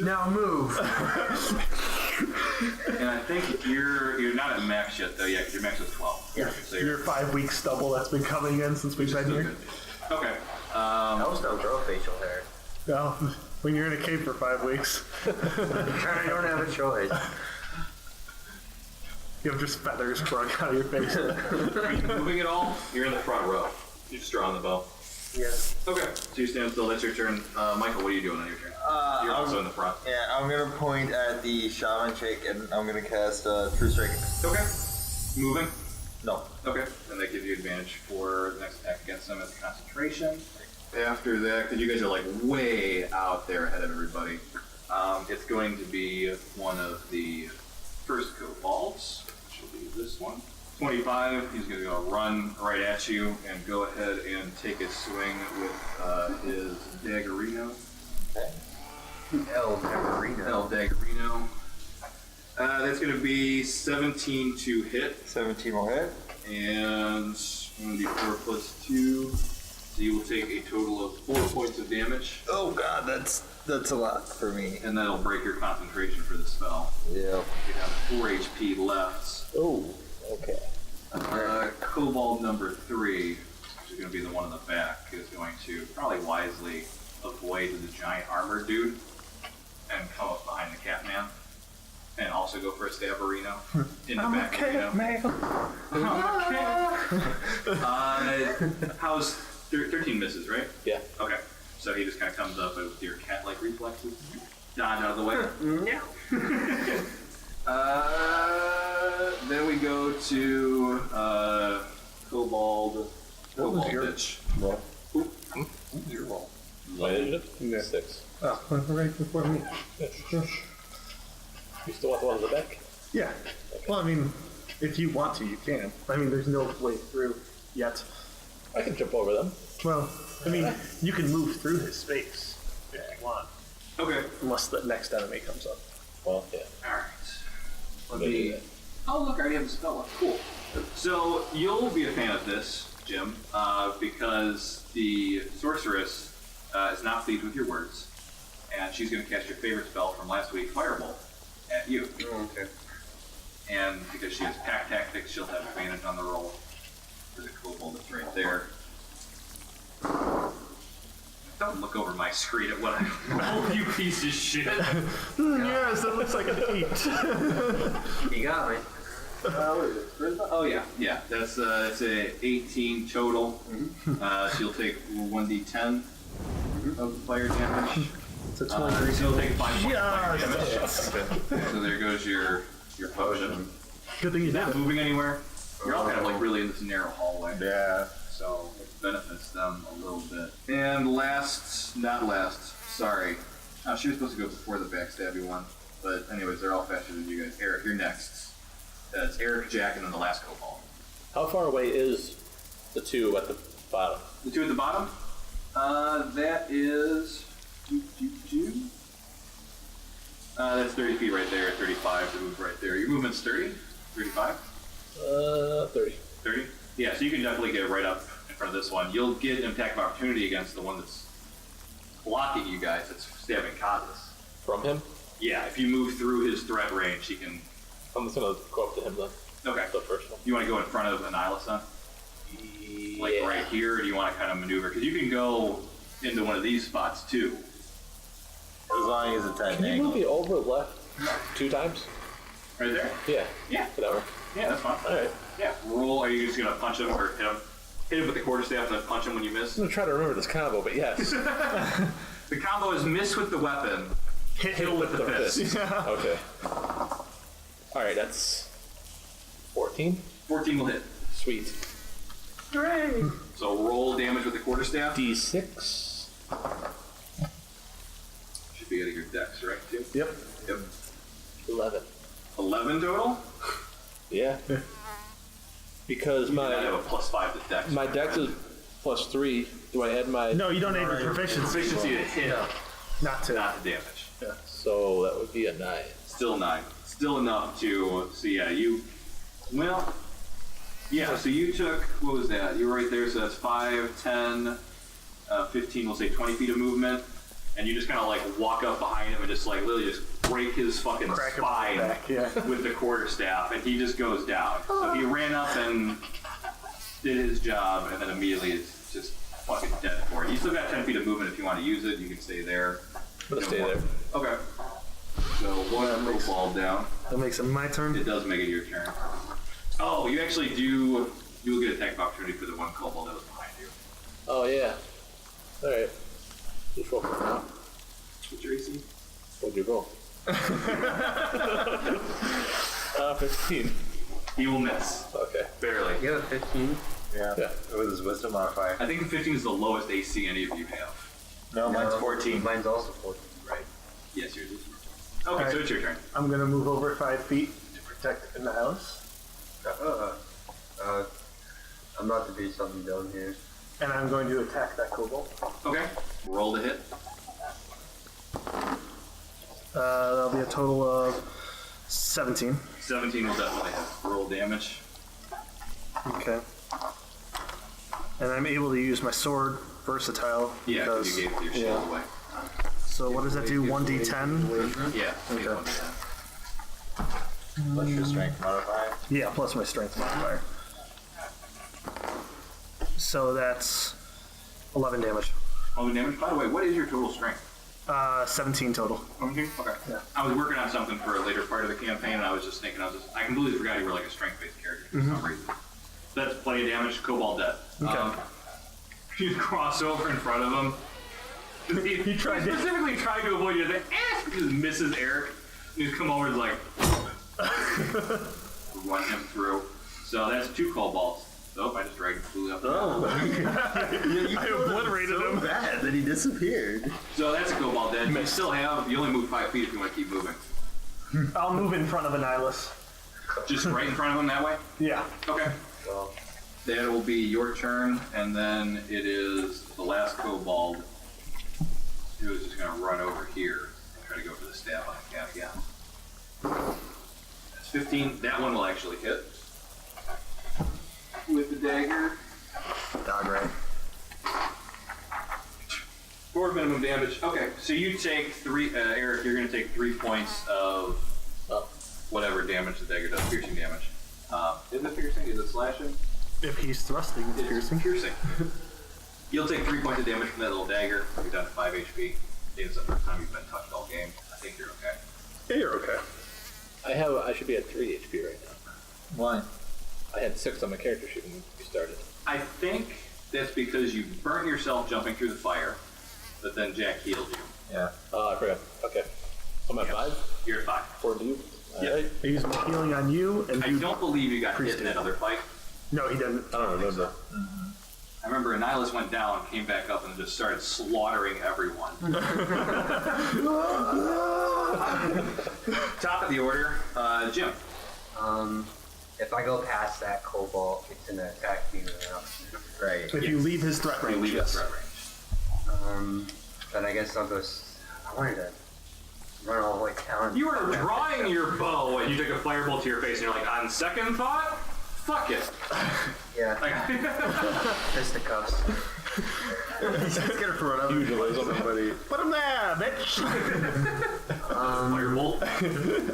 Now move. And I think you're not at max yet though, yeah, because your max is 12. Yeah. So Your 5 week stubble that's been coming in since we've been still here. good. Okay. Elves don't grow facial hair. Well, when you're in a cave for 5 weeks. I don't have a choice. You have just feathers growing out of your face. Are you moving at all? You're in the front row. You're just drawing the bow. Yeah. Okay, so you stand still. That's your turn. Michael, what are you doing on your turn? You're also in the front. Yeah, I'm gonna point at the shaman chick and I'm gonna cast True Strike. Okay. Moving? No. Okay. And that gives you advantage for the next attack against them as a concentration. After that, because you guys are like way out there ahead of everybody, it's going to be one of the first kobolds, which will be this one. 25, he's going to go run right at you and go ahead and take a swing with his Daggerino. Okay. El Daggerino. El Daggerino. That's going to be 17 to hit. 17 will hit. And 1d4 plus 2. So you will take a total of 4 points of damage. Oh god, that's a lot for me. And that'll break your concentration for the spell. Yep. You have 4 HP left. Oh, okay. Kobold number 3, which is going to be the one in the back, is going to probably wisely avoid the giant armored dude and come up behind the Catman. And also go for a stabberino in the back. How's 13 misses, right? Yeah. Okay. So he just kind of comes up with your cat-like reflexes, dodge out of the way. Then we go to Kobold bitch. Roll. Your roll. My initiative? Yeah. 6. Oh, right before me. You still want the one in the back? Yeah. Well, I mean, if you want to, you can. I mean, there's no way through yet. I can jump over them. Well, I mean, you can move through his space if you want, Okay. unless the next enemy comes up. Well, yeah. Alright. Let Maybe. me... Oh, look, I already have the spell up. Cool. So, you'll be a fan of this, Jim, because the sorceress is not pleased with your words, and she's going to cast your favorite spell from last week, Firebolt, at you. Oh, okay. And because she has pack tactics, she'll have advantage on the roll for the kobold that's right there. Don't look over my screen at what I roll, you piece of shit. Yes, that looks like an 8. You got me. Oh yeah. That's it's a 18 total. She'll take 1d10 of fire damage. It's a 23. She'll take 5 points Yeah. of fire damage. So there goes your potion. Good thing you did Not it. moving anywhere. You're all kind of like really in this narrow hallway. Yeah. So it benefits them a little bit. And not last, sorry. Oh, she was supposed to go before the backstabby one. But anyways, they're all faster than you guys. Eric, you're next. That's Eric, Jack, and then the last kobold. How far away is the 2 at the bottom? The 2 at the bottom? That is... that's 30 feet right there, 35 to move right there. Your movement's 30? 35? 30. 30? Yeah, so you can definitely get right up in front of this one. You'll get an attack of opportunity against the one that's blocking you guys, that's stabbing Kazas. From him? Yeah, if you move through his threat range, he can... I'm just gonna go up to him then. Okay. The first one. You want to go in front of Annihilus then? Like Yeah. right here, or do you want to kind of maneuver? Because you can go into one of these spots too. As long as it's at an Can you move angle. me over left 2 times? Right there? Yeah. Yeah. Whatever. Yeah, that's fine. Alright. Yeah. Roll, are you just going to punch him or hit him? Hit him with the quarterstaff and then punch him when you miss? I'm gonna try to remember this combo, but yes. The combo is miss with the weapon, hit with the fist. Okay. Alright, that's 14. 14 will hit. Sweet. Hooray! So roll damage with the quarterstaff. D6. Should be out of your dex, right, too? Yep. Yep. 11. 11 total? Yeah. Because I have my a +5 to dex. my dex is +3. Do I add my... No, you don't add your proficiency. Efficiency to hit, Not to. not to damage. So that would be a 9. Still 9. Still enough to, so yeah, you, well, yeah, so you took, what was that? You were right there, so that's 5, 10, 15, we'll say 20 feet of movement, and you just kind of like walk up behind him and just like literally just break his fucking Crack him spine back, yeah. with the quarterstaff, and he just goes down. So he ran up and did his job, and then immediately is just fucking dead for it. You still got 10 feet of movement if you want to use it, you can stay there. I'm gonna stay there. Okay. So one kobold down. That makes it my turn. It does make it your turn. Oh, you actually do. You will get attack of opportunity for the one kobold that was behind you. Oh, yeah. Alright. Just roll for now. What's your AC? What'd you roll? 15. He will miss. Okay. Barely. You have a 15? Yeah. With his wisdom modifier. I think the 15 is the lowest AC any of you have. No, mine's 14. Mine's also 14. Right. Yes, yours is 14. Okay, so it's your turn. I'm gonna move over 5 feet to protect in the house. I'm about to do something down here. And I'm going to attack that kobold. Okay. Roll to hit. That'll be a total of 17. 17 will definitely hit. Roll damage. Okay. And I'm able to use my sword versatile. Yeah, because you gave your shield away. So what does that do? 1d10? Yeah. Okay. Plus your strength modifier. Yeah, plus my strength modifier. So that's 11 damage. 11 damage. By the way, what is your total strength? 17 total. Okay. Yeah. I was working on something for a later part of the campaign, and I was just thinking, I completely forgot you were like a strength-based character for some reason. That's plenty of damage. Kobold dead. Okay. You cross over in front of him. He specifically tried to avoid you. He just misses Eric. And he's come over and is like, run him through. So that's 2 kobolds. Oh, I just dragged him completely up. I obliterated him. Bad that he disappeared. So that's a kobold dead. You still have, you only move 5 feet if you want to keep moving. I'll move in front of Annihilus. Just right in front of him that way? Yeah. Okay. Well, That will be your turn, and then it is the last kobold who is just going to run over here and try to go for the stab on the cat again. That's 15. That one will actually hit. With the dagger. Dog right. 4 minimum damage. Okay, so you take 3, Eric, you're going to take 3 points of whatever damage the dagger does, piercing damage. Is it piercing? Is it slashing? If he's thrusting, it's piercing. Piercing. You'll take 3 points of damage from that little dagger. You're down to 5 HP. It's the first time you've been touched all game. I think you're okay. Yeah, you're okay. I should be at 3 HP right now. Why? I had 6 on my character sheet when we started. I think that's because you burnt yourself jumping through the fire, but then Jack healed you. Yeah. Oh, I forgot. Okay. I'm at 5? You're at 5. 4 to you? Yeah. Alright. I used my healing on you, and I don't believe you got hit in that other fight. No, he didn't. I don't remember. I remember Annihilus went down, came back up, and just started slaughtering everyone. Top of the order, Jim. if I go past that kobold, it's gonna attack me now. Right. If you leave his threat You range, leave yes. his threat range. Then I guess I'll go. I wanted to run all the way down. You were drawing your bow and you took a firebolt to your face and you're like, on second thought, fuck it. Yeah, fisticuffs. He's just gonna run up and kill somebody. Put him there, bitch! Firebolt.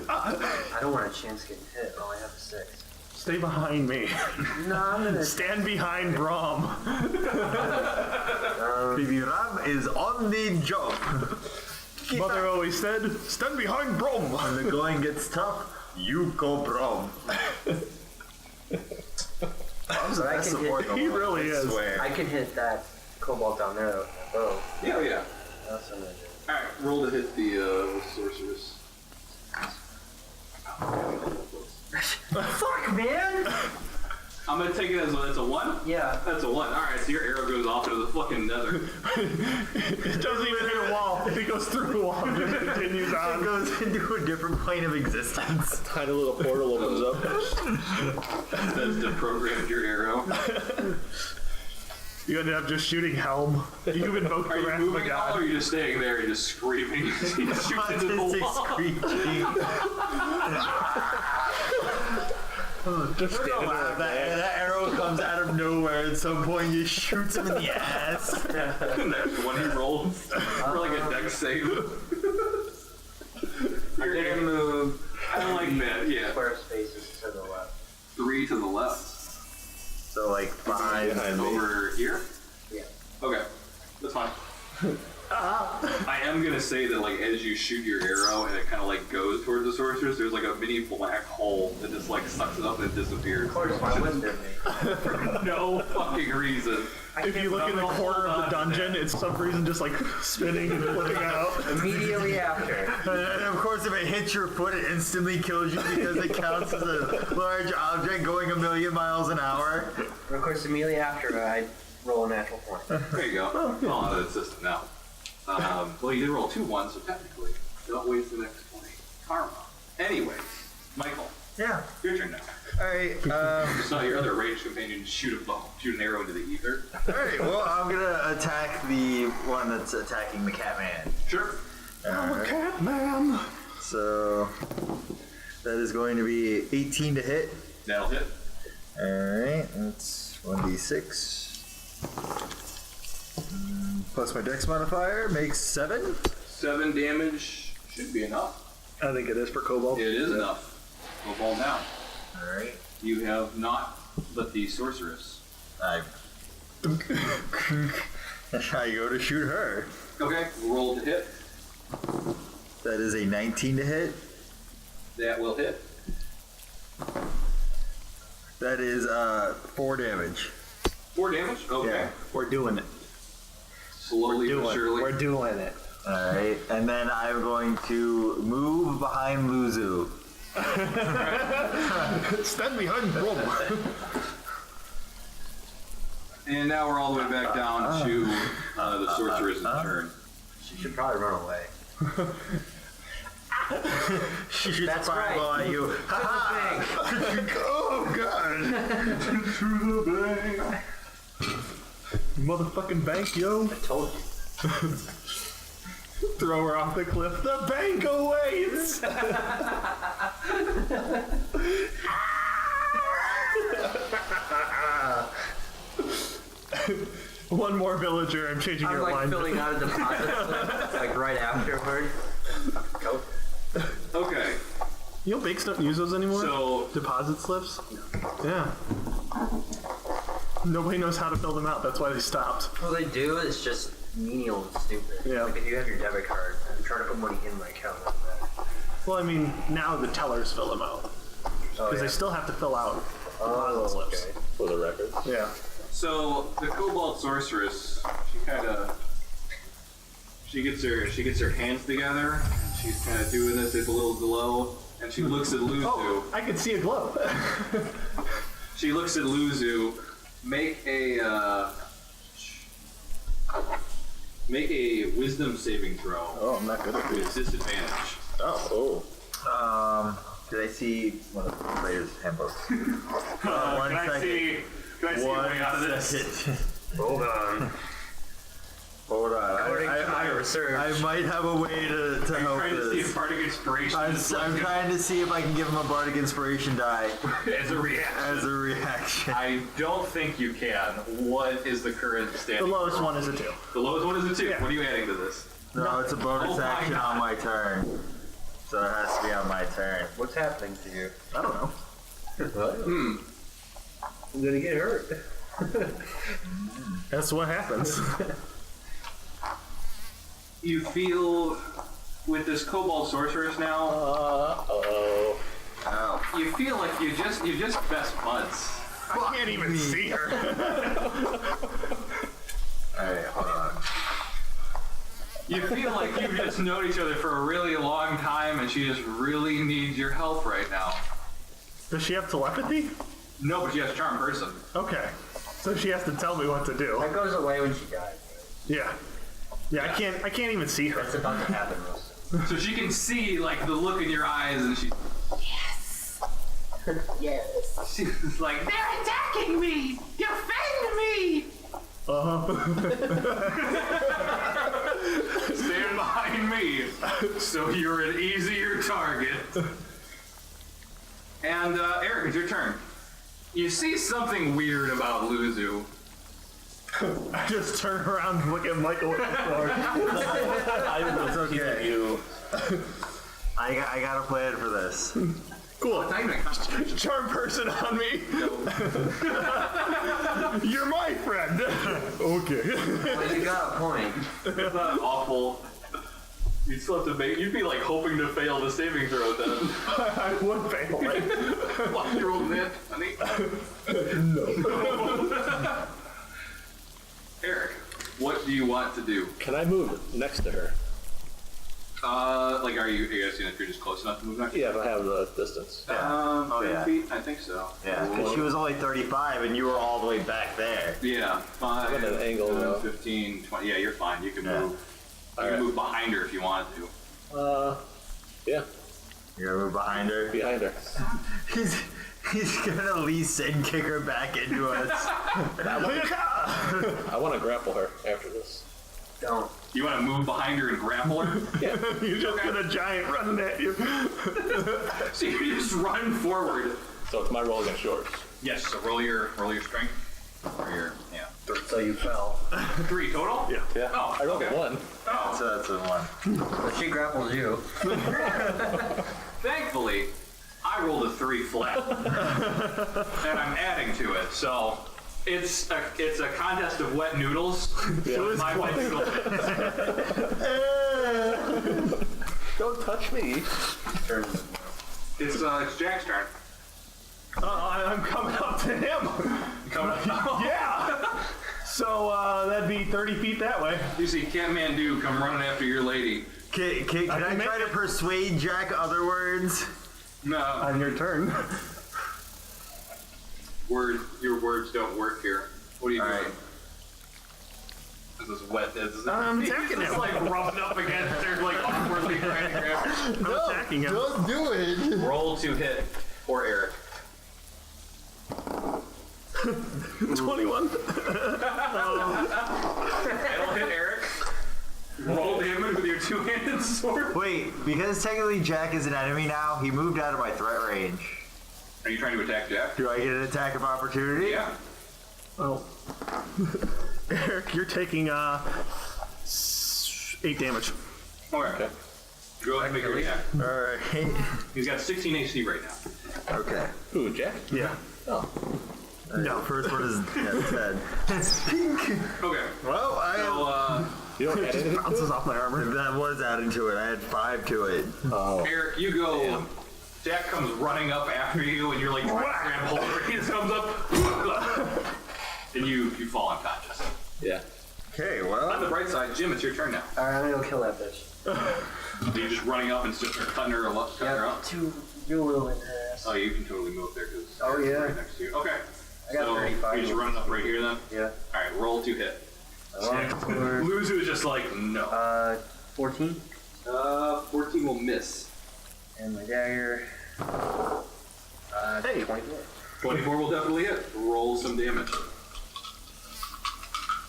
I don't want a chance getting hit. I only have a 6. Stay behind me. No, I'm gonna. Stand behind Brom. Baby Ram is on the job. Mother always said, stand behind Brom. When the going gets tough, you go Brom. So I can hit. He really is. I can hit that kobold down there. Oh, Yeah, yeah. that's what I'm gonna do. Alright, roll to hit the sorceress. Fuck, man! I'm gonna take it as that's a 1? Yeah. That's a 1. Alright, so your arrow goes off into the fucking nether. It doesn't even hit a wall. It goes through a wall and it continues It on. goes into a different plane of existence. Tiny little portal opens up. That's deprogrammed your arrow. You ended up just shooting Helm. You invoked Are the you wrath of moving at all, or God. are you just staying there and just screaming? You shoot into the Autistic wall. screeching. Just standing there. That arrow comes out of nowhere at some point. You shoots him in the ass. Next one he rolls for like a dex save. I'm gonna move I don't like that. Yeah. square spaces to the left. 3 to the left. So like behind Over here? Yeah. Okay. That's fine. I am gonna gonna say that like as you shoot your arrow and it kind of like goes towards the sorceress, there's like a mini black hole that just like sucks it up and it disappears. Of course, why wouldn't there be? For no fucking reason. If you look in the corner of the dungeon, it's for some reason just like spinning and flipping out. Immediately after. And of course, if it hits your foot, it instantly kills you because it counts as a large object going 1,000,000 miles an hour. And of course, immediately after, I roll a natural 20. There you go. Oh, all out of the system now. Well, you did roll 2 1s, so technically, don't waste the next 20. Karma. Anyways, Michael. Yeah. Your turn now. Alright, You saw your other ranged companion shoot an arrow into the ether. alright, well, I'm gonna attack the one that's attacking the Catman. Sure. I'm a cat man. So, that is going to be 18 to hit. That'll hit. Alright, that's 1d6. Plus my dex modifier makes 7. 7 damage should be enough. I think it is for Kobold. It is enough. Go ball now. Alright. You have not but the sorceress. I go to shoot her. Okay, roll to hit. That is a 19 to hit. That will hit. That is 4 damage. 4 damage? Okay. Yeah. We're doing it. Slowly but surely. We're doing it. Alright, and then I'm going to move behind Luzu. Stand behind Rob. And now we're all the way back down to the sorceress's turn. She should probably run away. She shoots That's fireball right. at you. Ha Oh god! To the bank. Motherfucking bank, yo. I told you. Throw her off the cliff. The bank awaits. One more villager. I'm changing I'm your like line. filling out a deposit slip, like right afterward. Go. Okay, You know, banks don't use those anymore. so Deposit slips. Yeah. Nobody knows how to fill them out. That's why they stopped. What they do is just menial and stupid. Yeah. Like if you have your debit card, I'm trying to put money in my account. Like that. Well, I mean, now the tellers fill them out because they still have to fill out deposit slips. Okay. For the record. Yeah. So the Kobold sorceress, she gets her hands together. And she's kind of doing this with a little glow, and she looks at Luzu. Oh, I can see a glow. She looks at Luzu. Make a wisdom saving throw Oh, I'm not good at with these. disadvantage. Oh. Did I see one of the players' handbooks? Can I see a way out of this? Hold on. Hold on. According to my research. I might have a way to help Trying to see if this. bardic inspiration I'm is like trying to see if I can give him a bardic inspiration die as a reaction. as a reaction. I don't think you can. What is the current The standing? lowest one is a 2. The lowest one is a 2. Yeah. What are you adding to this? No, it's a bonus Oh my action God. on my turn. So it has to be on my turn. What's happening to you? I don't know. I'm gonna get hurt. That's what happens. You feel with this Kobold sorceress now. You feel like you just best buds. I can't even see her. Alright, hold on. You feel like you've just known each other for a really long time, and she just really needs your help right now. Does she have telepathy? No, but she has charm person. Okay. So she has to tell me what to do. That goes away when she dies. Yeah. Yeah, I can't even see her. That's about to happen, Russ. So she can see like the look in your eyes, and she Yes. she's like, They're attacking me! Defend me! stand behind me, so you're an easier target. And Eric, it's your turn. You see something weird about Luzu. I just turn around and look at Michael with the sword. It's okay. You. I got a plan for this. Cool. Not even a concentration. Charm person on me. You're my friend. Okay. Well, you got a point. It's not awful. You'd still have to make. You'd be like hoping to fail the saving throw then. I would fail it. What, you rolled that, honey? No. Eric, what do you want to do? Can I move next to her? Like, are you guys seeing if you're just close enough to move next? Yeah, if I have the distance. 10 yeah. feet? I think so. Yeah, because she was only 35 and you were all the way back there. Yeah, 5, I'm at an angle, 10, though. 15, 20. Yeah, you're fine. You can Yeah. move. You can move behind her if you wanted to. Yeah, You're gonna move behind her. behind her. He's gonna Lee Sin kick her back into us. I want to grapple her after this. Don't. You want to move behind her and grapple her? You just got a giant running at you. So you just run forward. So it's my roll against yours. Yes. So roll your strength. Or your So you fell. 3 total. Yeah. Yeah. Oh, I rolled okay. a 1. Oh. So that's a 1. But she grapples you. Thankfully, I rolled a 3 flat, and I'm adding to it. So it's a contest of wet noodles. So it's my wet noodle. Don't touch me. It's Jack's turn. I'm coming up to him. Coming up. Yeah. So that'd be 30 feet that way. You see Kathmandu come running after your lady. Can I try to persuade Jack other words? No, On your turn. your words don't work here. What are you doing? Alright. This is wet. This is I'm attacking It's him. like rubbing up against her, like awkwardly trying to grab her. I'm attacking him. Don't do it. Roll to hit for Eric. 21. That'll hit Eric. Roll damage with your two-handed sword. Wait, because technically Jack is an enemy now, he moved out of my threat range. Are you trying to attack Jack? Do I get an attack of opportunity? Yeah. Oh. Eric, you're taking 8 damage. Okay. Go ahead and make your attack. Alright. He's got 16 AC right now. Okay. Who, Jack? Yeah. Oh. No, first one is 10. Okay. Well, You don't add anything to Bounces it? off my armor. that was added to it. I had 5 to it. Oh. Eric, you go. Damn. Jack comes running up after you, and you're like trying to grab hold of her. He just comes up, and you fall unconscious. Yeah. Okay, On well. the bright side, Jim, it's your turn now. Alright, I'm gonna go kill that bitch. So you're just running up and start cutting her up. Two real little in her ass. Oh, you can totally move there because Oh, yeah. right next to you. Okay. I got so 35. you're just running up right here then. Yeah. All right, roll to hit. For, Luzu is just like no. 14. 14 will miss. And my dagger. Hey. 24. 24 will definitely hit. Roll some damage.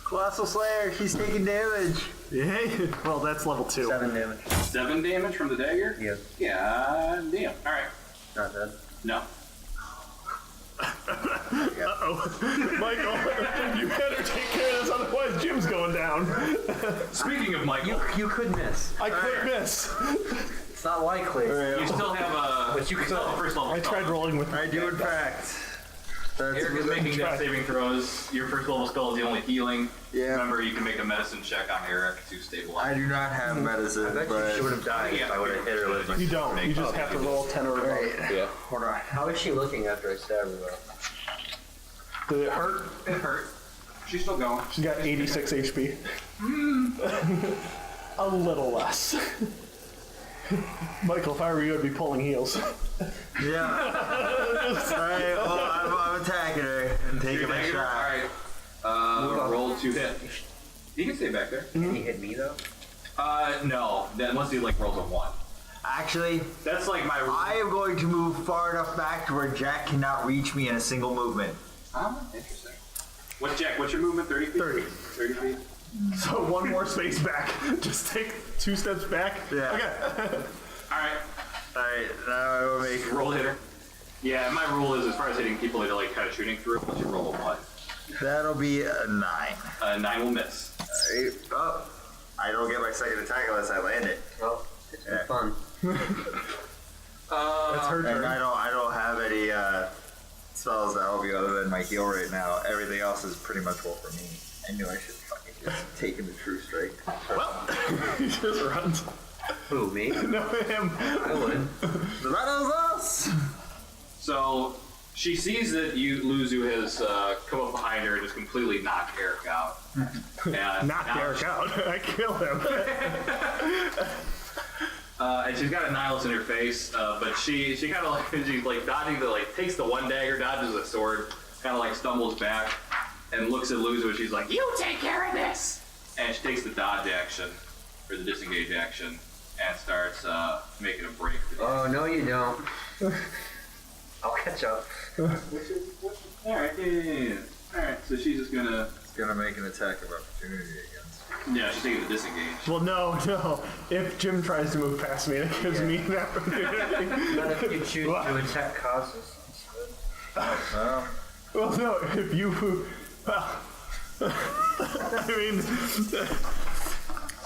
Colossal Slayer, he's taking damage. Yeah. Well, that's level 2. 7 damage. 7 damage from the dagger. Yeah. Yeah. Damn. All right. Not dead. No. Uh-oh. Michael, you better take care of this, otherwise Jim's going down. Speaking of Michael, You could miss. I could miss. It's not likely. you still have a. But you can still have a first level. I tried rolling with I do, in fact. Eric is making try. death saving throws. Your first level spell is the only healing. Yeah. Remember, you can make a medicine check on Eric to I stabilize. do not have medicine, I bet but. she would have died if I would have hit her with my. You don't. You just have to roll 10 or above. Right. Yeah. Hold on. How is she looking after I stab her though? Did it hurt? It hurt. She's still going. She's got 86 HP. A little less. Michael, if I were you, I'd be pulling heels. Yeah. Alright, well, I'm attacking her and taking my Dagger? shot. Alright. Roll to hit. You can stay back there. Can he hit me though? No. Unless he like rolls a 1. Actually, That's like my rule. I am going to move far enough back to where Jack cannot reach me in a single movement. Interesting. What's Jack? What's your movement? 30 feet? 30. 30 feet? So one more space back. Just take 2 steps back. Yeah. Okay. Alright. Alright, now I will make. Roll hitter. Yeah, my rule is as far as hitting people that are like kind of shooting through, once you roll a 1. That'll be a 9. 9 will miss. Alright, oh. I don't get my second attack unless I land it. Well, it's been fun. That's her And turn. I don't have any spells that help me other than my heal right now. Everything else is pretty much well for me. I knew I should fucking just take him to True Strike. Well, he just runs. Who, me? No, him. I would. The battle's us! So she sees that Luzu has come up behind her and just completely knocked Eric out. And Knock now Derek out. I kill him. and she's got a nihilist in her face, but she kind of she's like dodging takes the one dagger, dodges the sword, kind of like stumbles back, and looks at Luzu and she's like, "You take care of this!" And she takes the dodge action, or the disengage action, and starts making a break. Oh, no you don't. I'll catch up. Alright, yeah. Alright, so she's just gonna... It's gonna make an attack of opportunity against. Yeah, she's taking the disengage. Well, no. If Jim tries to move past me, it gives me an opportunity. Not if you choose to attack causes. Well, no, if you... Well... I mean...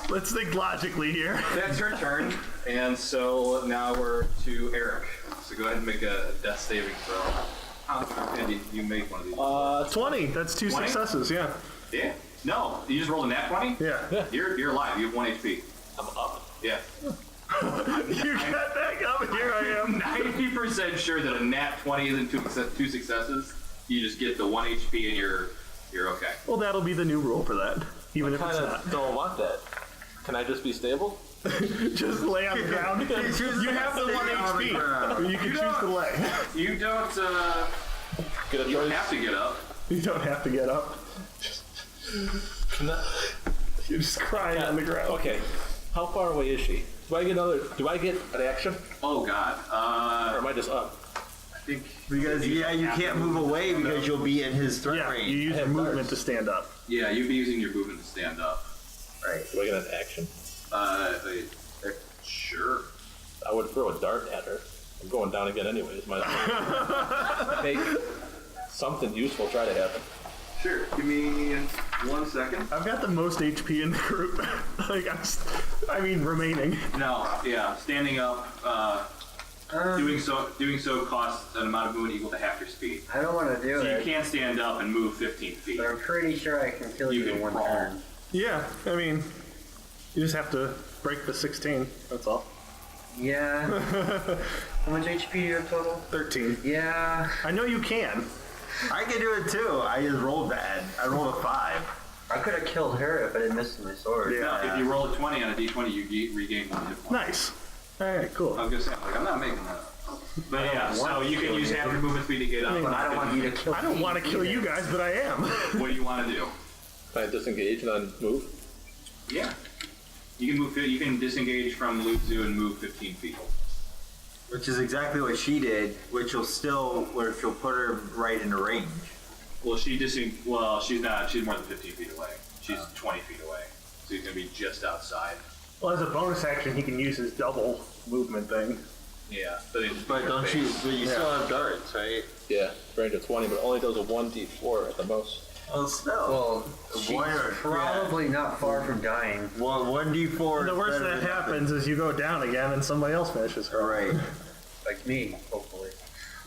Let's think logically here. That's her turn, and now we're to Eric. So go ahead and make a death saving throw. And you make one of these. 20. That's 2 20? successes, yeah. Yeah. No, you just rolled a nat 20? Yeah. You're alive. You have 1 HP. I'm up. Yeah. You got back up, and here I am. 90% sure that a nat 20 isn't 2 successes. You just get the 1 HP and you're okay. Well, that'll be the new rule for that, even if I it's kind not. of don't want that. Can I just be stable? Just lay on the ground. You have the 1 HP. You can choose to lay. You don't, Get a you don't choice? have to get up. You don't have to get up. You're just crying on the ground. Okay. How far away is she? Do I get an action? Oh god. Or am I just up? I think... Because, you can't move away because you'll be in his threat Yeah, range. you use your movement to stand up. Yeah, you'd be using your movement to stand up. Right. Do I get an action? Sure. I would throw a dart at her. I'm going down again anyways. Might as well make something useful try to happen. Sure. Give me 1 second. I've got the most HP in the group. Remaining. No, yeah, standing up, doing so costs an amount of movement equal to half your speed. I don't want to do So you it, can't stand up and move 15 feet. but I'm pretty sure I can kill you You in can one crawl. turn. Yeah, you just have to break the 16. That's all. Yeah. How much HP do you have total? 13. Yeah. I know you can. I can do it too. I just rolled bad. I rolled a 5. I could have killed her if I didn't miss my sword. Yeah. No, if you roll a 20 on a d20, you regain 1 hit point. Nice. All right, cool. I was gonna say, I'm not making that up. But yeah, so you can use half your movement speed to get up. But I don't want you to kill I don't want to kill you guys, but I am. What do you want to do? Can I disengage and then move? Yeah. You can move. You can disengage from Luzu and move 15 feet. Which is exactly what she did, which will put her right into range. Well, she's not. She's more than 15 feet away. She's 20 feet away. So he's gonna be just outside. Well, as a bonus action, he can use his double movement thing. Yeah. But don't you? But you still have darts, right? Yeah, range of 20, but it only does a 1d4 at the most. Well, still. Well, she's Warrior, probably not far from dying. Well, 1d4. The worst that happens is you go down again and somebody else finishes her. Right. Like me, hopefully.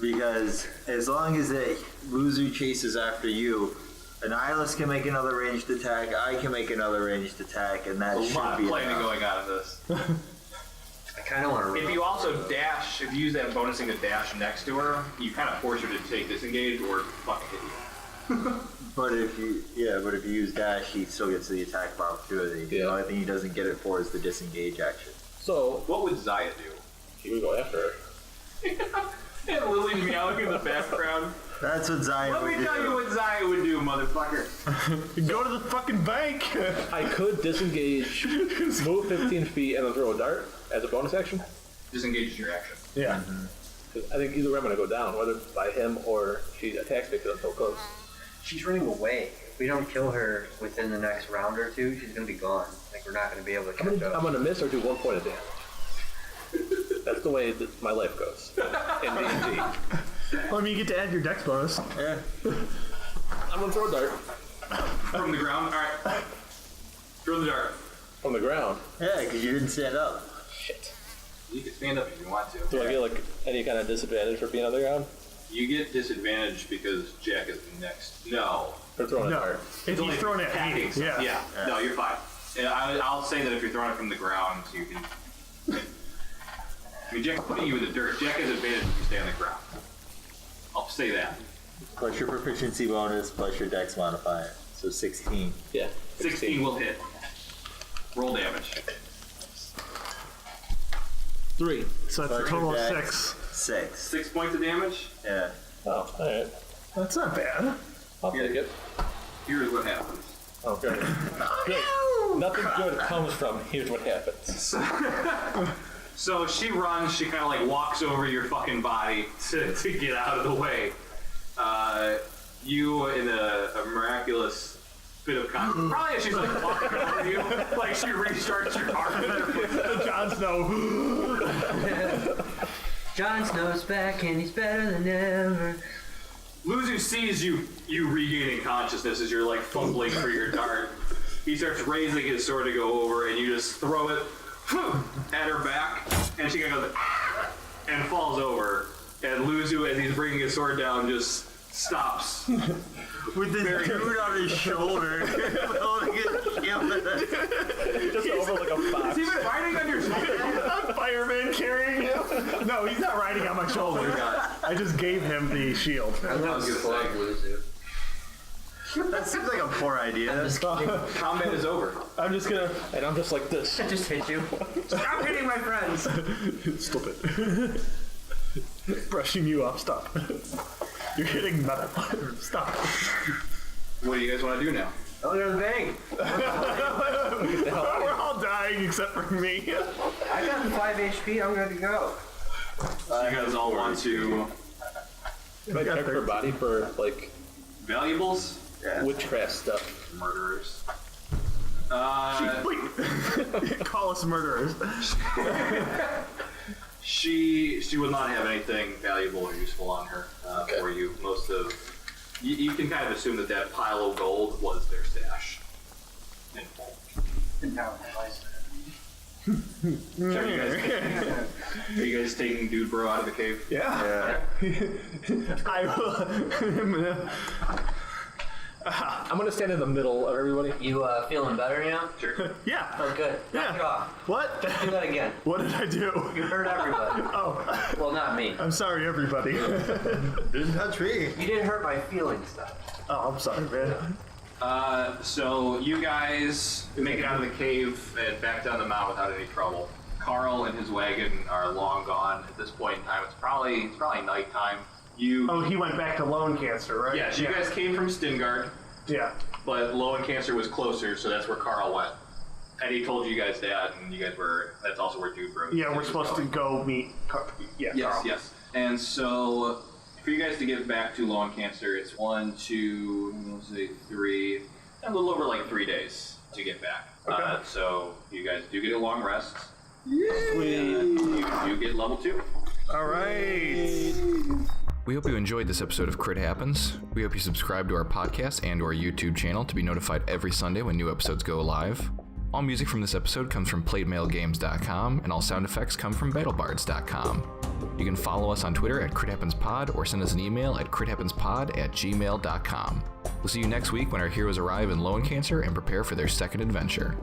Because as long as Luzu chases after you, a nihilist can make another ranged attack, I can make another ranged attack, and that A should lot of be planning enough. going out of this. I kind of want to. If you also dash, if you use that bonusing to dash next to her, you kind of force her to take disengage or fucking hit you. But if you use dash, he still gets the attack of opportunity. Yeah. The only thing he doesn't get it for is the disengage action. So, What would Zaya do? he would go after her. And Lily meowing in the background. That's what Zaya Let would me do. tell you what Zaya would do, motherfucker. Go to the fucking bank. I could disengage, move 15 feet, and then throw a dart as a bonus action. Disengage is your action. Yeah. 'Cause I think either way I'm going to go down, whether by him or she attacks me because I'm so close. She's running away. If we don't kill her within the next round or two, she's gonna be gone. Like we're not gonna be able to catch I'm up. going to miss or do 1 point of damage. That's the way that my life goes in D&D. Well, you get to add your dex bonus. Yeah. I'm going to throw a dart From the ground? Alright. Throw the dart. from the ground. Yeah, because you didn't stand up. Shit. You can stand up if you want to. Do I get like any kind of disadvantage for being on the ground? You get disadvantage because Jack is next. No. Or throwing a No, dart? if he's throwing it at Attacking me, stuff. yeah. No, you're fine. Yeah, I'll say that if you're throwing it from the ground, you can I mean, Jack's putting you in the dirt. Jack has advantage if you stay on the ground. I'll say that. Plus your proficiency bonus, plus your dex modifier. So 16. Yeah. 16 will hit. Roll damage. 3. So that's a total of 6. 6. 6 points of damage. Yeah. Oh, alright. That's not bad. I'll take it. Here's what happens. Oh, good. Good. Nothing good comes from here's what happens. So she runs, she kind of like walks over your fucking body to get out of the way. You, in a miraculous bit of confidence, probably as she's like walking over you, like she restarts your heart with her. Jon Snow. Jon Snow's back and he's better than ever. Luzu sees you regaining consciousness as you're like fumbling for your dart. He starts raising his sword to go over, and you just throw it at her back, and she kind of goes and falls over. And Luzu, as he's bringing his sword down, just stops. With this dude on his shoulder. Just over like a fox. Has he been riding on your shoulder? A fireman carrying him? No, he's not riding on my shoulder. I just gave him the shield. I'm gonna slug Luzu. That seems like a poor idea. Combat is over. I'm just gonna, and I'm just like this. I just hit you. Stop hitting my friends. Stop it. Brushing you off. Stop. You're hitting metal. Stop. What do you guys want to do now? Oh, there's the bank. We're all dying except for me. I got 5 HP. I'm good to go. So you guys all want to Can I check her body for like valuables? witchcraft stuff? Murderers. Wait. Call us murderers. She will not have anything valuable or useful on her for you. Most of you can kind of assume that pile of gold was their stash. In full. And now it has Are you guys taking Dude Bro out of the cave? Yeah. I will. I'm gonna stand in the middle of everybody. You feeling better now? Sure. Yeah. Oh, good. Knock it off. What? Do that again. What did I do? You hurt everybody. Oh, Well, not me. I'm sorry, everybody. Didn't touch me. You didn't hurt my feelings, though. Oh, I'm sorry, man. So you guys make it out of the cave and back down the mountain without any trouble. Carl and his wagon are long gone at this point in time. It's probably nighttime. Oh, he went back to Lone Cancer, right? Yes, you guys came from Stingard, Yeah. but Lowen Cancer was closer, so that's where Carl went. And he told you guys that, and you guys that's also where Dude Bro. Yeah, we're supposed to go meet. Yeah. Yes, Carl. yes. And so, for you guys to get back to Lawn Cancer, it's 1, 2, let's say 3, a little over like 3 days to get back. Okay. So you guys do get a long rest. And you do get level 2. All right. We hope you enjoyed this episode of Crit Happens. We hope you subscribe to our podcast and our YouTube channel to be notified every Sunday when new episodes go live. All music from this episode comes from PlateMailGames.com, and all sound effects come from BattleBards.com. You can follow us on Twitter at CritHappensPod or send us an email at CritHappensPod@gmail.com. We'll see you next week when our heroes arrive in Lone Cancer and prepare for their second adventure.